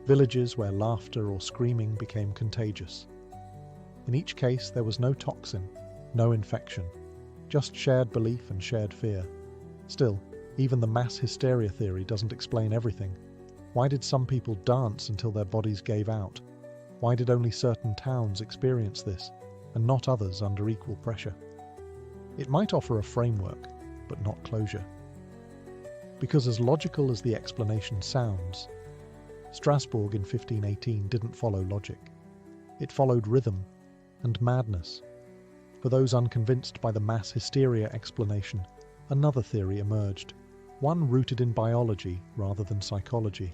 villages where laughter or screaming became contagious. In each case, there was no toxin, no infection, just shared belief and shared fear. Still, even the mass hysteria theory doesn't explain everything. Why did some people dance until their bodies gave out? Why did only certain towns experience this, and not others under equal pressure? It might offer a framework, but not closure. Because as logical as the explanation sounds, Strasbourg in 1518 didn't follow logic. It followed rhythm and madness. For those unconvinced by the mass hysteria explanation, another theory emerged, one rooted in biology rather than psychology.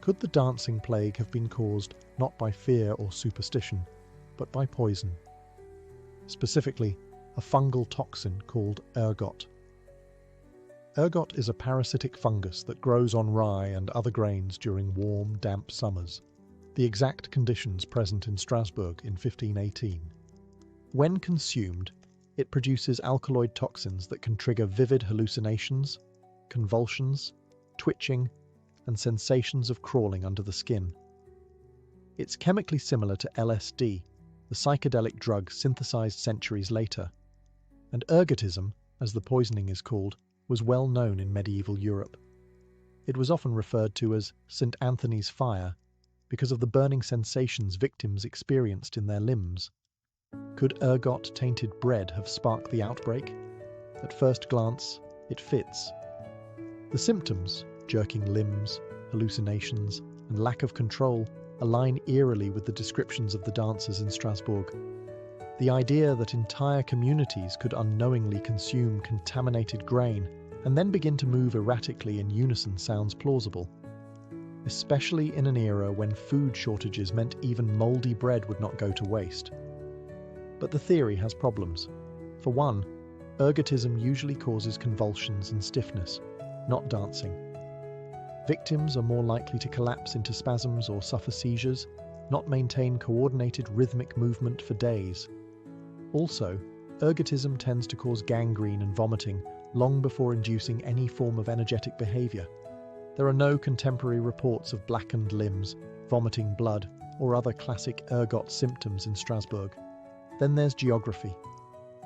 Could the dancing plague have been caused not by fear or superstition, but by poison? Specifically, a fungal toxin called ergot. Ergot is a parasitic fungus that grows on rye and other grains during warm, damp summers, the exact conditions present in Strasbourg in 1518. When consumed, it produces alkaloid toxins that can trigger vivid hallucinations, convulsions, twitching, and sensations of crawling under the skin. It's chemically similar to LSD, the psychedelic drug synthesized centuries later, and ergotism, as the poisoning is called, was well known in medieval Europe. It was often referred to as St. Anthony's fire because of the burning sensations victims experienced in their limbs. Could ergot-tainted bread have sparked the outbreak? At first glance, it fits. The symptoms, jerking limbs, hallucinations, and lack of control, align eerily with the descriptions of the dancers in Strasbourg. The idea that entire communities could unknowingly consume contaminated grain and then begin to move erratically in unison sounds plausible, especially in an era when food shortages meant even mouldy bread would not go to waste. But the theory has problems. For one, ergotism usually causes convulsions and stiffness, not dancing. Victims are more likely to collapse into spasms or suffer seizures, not maintain coordinated rhythmic movement for days. Also, ergotism tends to cause gangrene and vomiting long before inducing any form of energetic behavior. There are no contemporary reports of blackened limbs, vomiting blood, or other classic ergot symptoms in Strasbourg. Then there's geography.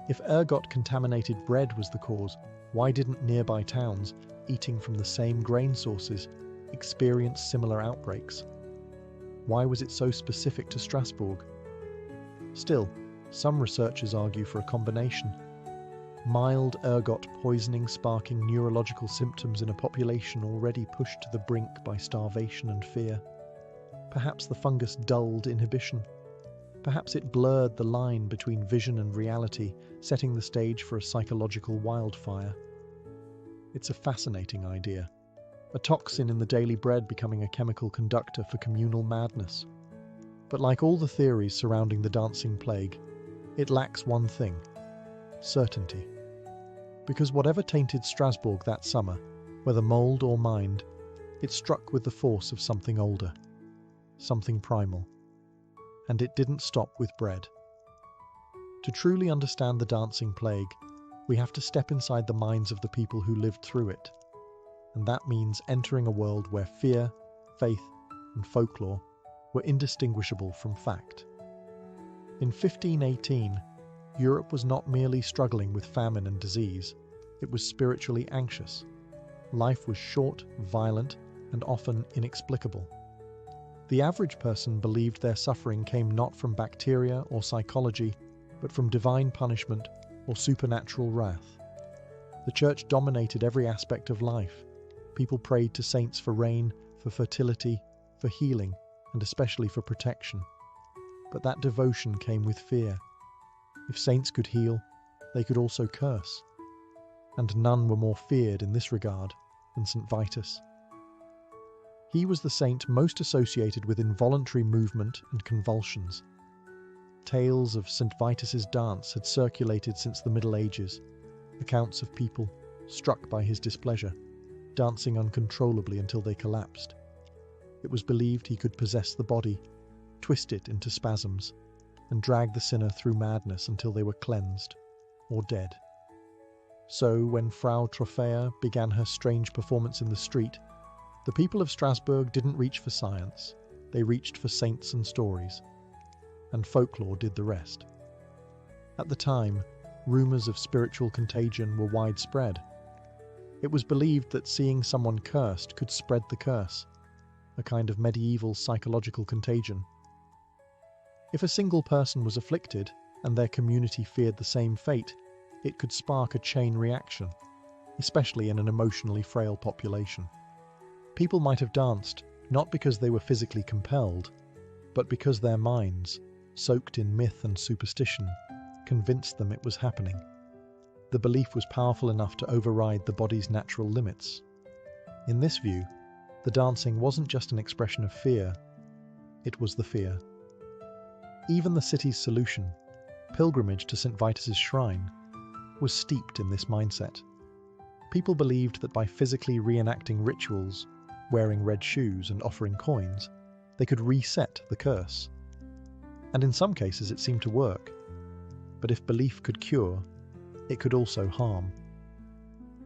If ergot contaminated bread was the cause, why didn't nearby towns, eating from the same grain sources, experience similar outbreaks? Why was it so specific to Strasbourg? Still, some researchers argue for a combination. Mild ergot poisoning sparking neurological symptoms in a population already pushed to the brink by starvation and fear. Perhaps the fungus dulled inhibition. Perhaps it blurred the line between vision and reality, setting the stage for a psychological wildfire. It's a fascinating idea. A toxin in the daily bread becoming a chemical conductor for communal madness. But like all the theories surrounding the dancing plague, it lacks one thing: certainty. Because whatever tainted Strasbourg that summer, whether mould or mind, it struck with the force of something older, something primal. And it didn't stop with bread. To truly understand the dancing plague, we have to step inside the minds of the people who lived through it. And that means entering a world where fear, faith, and folklore were indistinguishable from fact. In 1518, Europe was not merely struggling with famine and disease, it was spiritually anxious. Life was short, violent, and often inexplicable. The average person believed their suffering came not from bacteria or psychology, but from divine punishment or supernatural wrath. The church dominated every aspect of life. People prayed to saints for rain, for fertility, for healing, and especially for protection. But that devotion came with fear. If saints could heal, they could also curse. And none were more feared in this regard than St. Vitus. He was the saint most associated with involuntary movement and convulsions. Tales of St. Vitus's dance had circulated since the Middle Ages, accounts of people, struck by his displeasure, dancing uncontrollably until they collapsed. It was believed he could possess the body, twist it into spasms, and drag the sinner through madness until they were cleansed or dead. So, when Frau Trophea began her strange performance in the street, the people of Strasbourg didn't reach for science, they reached for saints and stories. And folklore did the rest. At the time, rumours of spiritual contagion were widespread. It was believed that seeing someone cursed could spread the curse, a kind of medieval psychological contagion. If a single person was afflicted and their community feared the same fate, it could spark a chain reaction, especially in an emotionally frail population. People might have danced not because they were physically compelled, but because their minds, soaked in myth and superstition, convinced them it was happening. The belief was powerful enough to override the body's natural limits. In this view, the dancing wasn't just an expression of fear, it was the fear. Even the city's solution, pilgrimage to St. Vitus's shrine, was steeped in this mindset. People believed that by physically reenacting rituals, wearing red shoes and offering coins, they could reset the curse. And in some cases it seemed to work. But if belief could cure, it could also harm.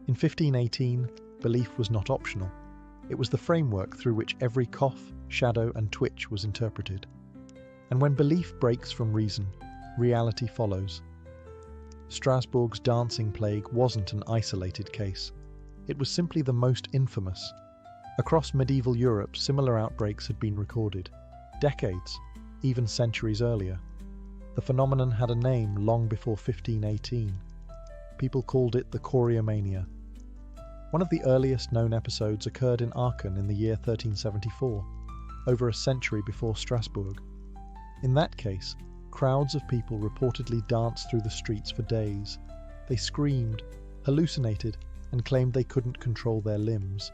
In 1518, belief was not optional. It was the framework through which every cough, shadow, and twitch was interpreted. And when belief breaks from reason, reality follows. Strasbourg's dancing plague wasn't an isolated case. It was simply the most infamous. Across medieval Europe, similar outbreaks had been recorded, decades, even centuries earlier. The phenomenon had a name long before 1518. People called it the choriomania. One of the earliest known episodes occurred in Aachen in the year 1374, over a century before Strasbourg. In that case, crowds of people reportedly danced through the streets for days. They screamed, hallucinated, and claimed they couldn't control their limbs.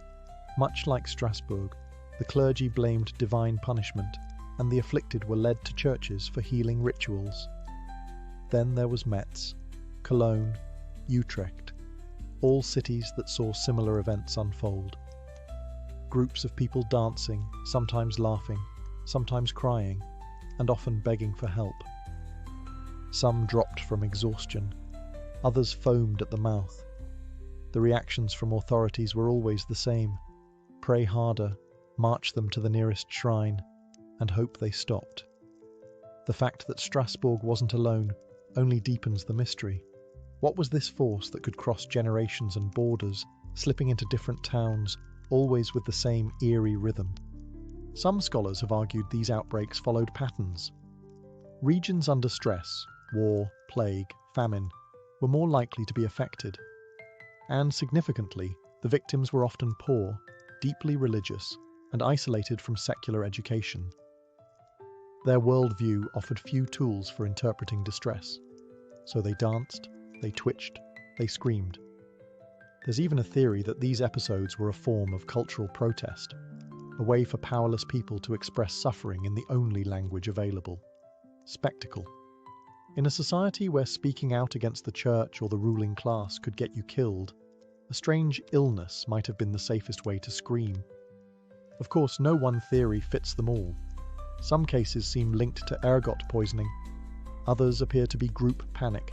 Much like Strasbourg, the clergy blamed divine punishment, and the afflicted were led to churches for healing rituals. Then there was Metz, Cologne, Utrecht, all cities that saw similar events unfold. Groups of people dancing, sometimes laughing, sometimes crying, and often begging for help. Some dropped from exhaustion, others foamed at the mouth. The reactions from authorities were always the same: pray harder, march them to the nearest shrine, and hope they stopped. The fact that Strasbourg wasn't alone only deepens the mystery. What was this force that could cross generations and borders, slipping into different towns, always with the same eerie rhythm? Some scholars have argued these outbreaks followed patterns. Regions under stress, war, plague, famine, were more likely to be affected. And significantly, the victims were often poor, deeply religious, and isolated from secular education. Their worldview offered few tools for interpreting distress, so they danced, they twitched, they screamed. There's even a theory that these episodes were a form of cultural protest, a way for powerless people to express suffering in the only language available: spectacle. In a society where speaking out against the church or the ruling class could get you killed, a strange illness might have been the safest way to scream. Of course, no one theory fits them all. Some cases seem linked to ergot poisoning. Others appear to be group panic.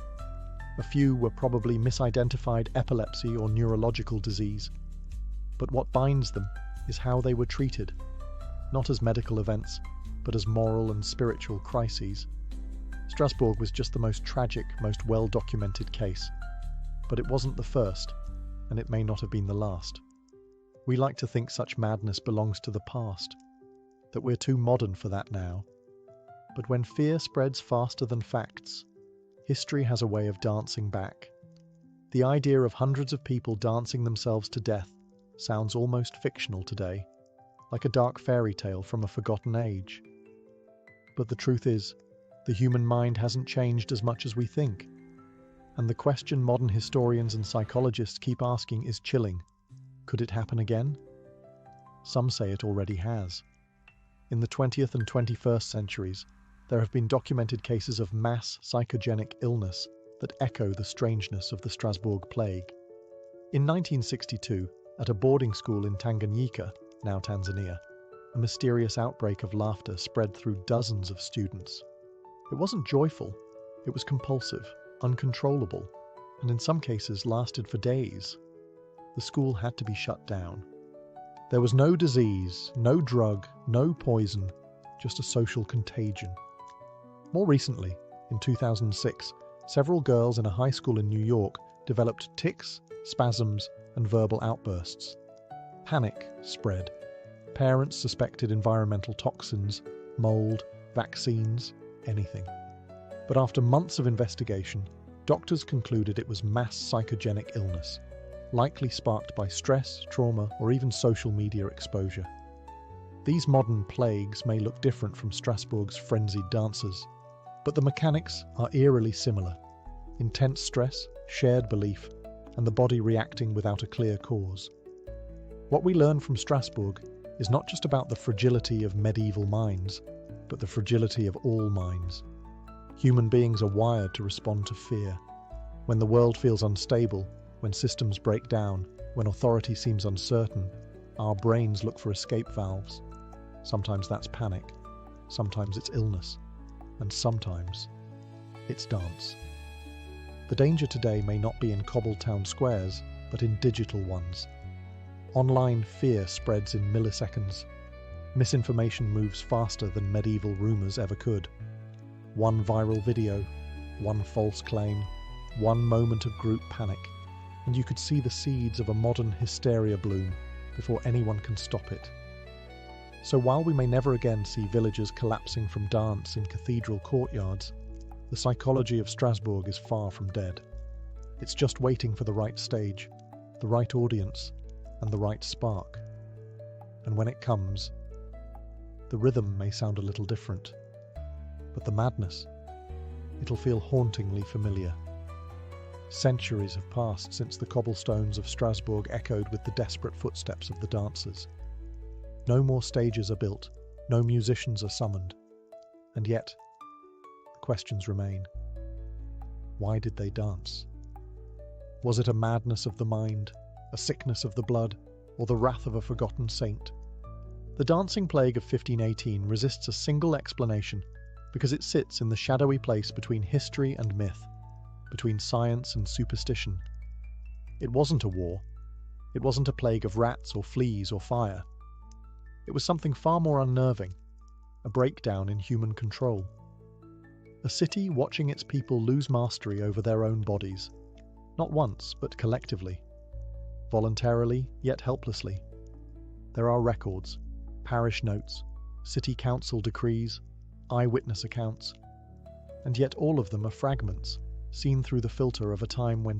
A few were probably misidentified epilepsy or neurological disease. But what binds them is how they were treated, not as medical events, but as moral and spiritual crises. Strasbourg was just the most tragic, most well-documented case. But it wasn't the first, and it may not have been the last. We like to think such madness belongs to the past, that we're too modern for that now. But when fear spreads faster than facts, history has a way of dancing back. The idea of hundreds of people dancing themselves to death sounds almost fictional today, like a dark fairy tale from a forgotten age. But the truth is, the human mind hasn't changed as much as we think. And the question modern historians and psychologists keep asking is chilling. Could it happen again? Some say it already has. In the 20th and 21st centuries, there have been documented cases of mass psychogenic illness that echo the strangeness of the Strasbourg plague. In 1962, at a boarding school in Tanganyika, now Tanzania, a mysterious outbreak of laughter spread through dozens of students. It wasn't joyful, it was compulsive, uncontrollable, and in some cases lasted for days. The school had to be shut down. There was no disease, no drug, no poison, just a social contagion. More recently, in 2006, several girls in a high school in New York developed tics, spasms, and verbal outbursts. Panic spread. Parents suspected environmental toxins, mold, vaccines, anything. But after months of investigation, doctors concluded it was mass psychogenic illness, likely sparked by stress, trauma, or even social media exposure. These modern plagues may look different from Strasbourg's frenzied dancers, but the mechanics are eerily similar: intense stress, shared belief, and the body reacting without a clear cause. What we learn from Strasbourg is not just about the fragility of medieval minds, but the fragility of all minds. Human beings are wired to respond to fear. When the world feels unstable, when systems break down, when authority seems uncertain, our brains look for escape valves. Sometimes that's panic, sometimes it's illness, and sometimes it's dance. The danger today may not be in cobbled town squares, but in digital ones. Online fear spreads in milliseconds. Misinformation moves faster than medieval rumours ever could. One viral video, one false claim, one moment of group panic, and you could see the seeds of a modern hysteria bloom before anyone can stop it. So while we may never again see villages collapsing from dance in cathedral courtyards, the psychology of Strasbourg is far from dead. It's just waiting for the right stage, the right audience, and the right spark. And when it comes, the rhythm may sound a little different, but the madness, it'll feel hauntingly familiar. Centuries have passed since the cobblestones of Strasbourg echoed with the desperate footsteps of the dancers. No more stages are built, no musicians are summoned, and yet the questions remain. Why did they dance? Was it a madness of the mind, a sickness of the blood, or the wrath of a forgotten saint? The dancing plague of 1518 resists a single explanation because it sits in the shadowy place between history and myth, between science and superstition. It wasn't a war. It wasn't a plague of rats or fleas or fire. It was something far more unnerving, a breakdown in human control. A city watching its people lose mastery over their own bodies, not once, but collectively, voluntarily yet helplessly. There are records, parish notes, city council decrees, eyewitness accounts, and yet all of them are fragments, seen through the filter of a time when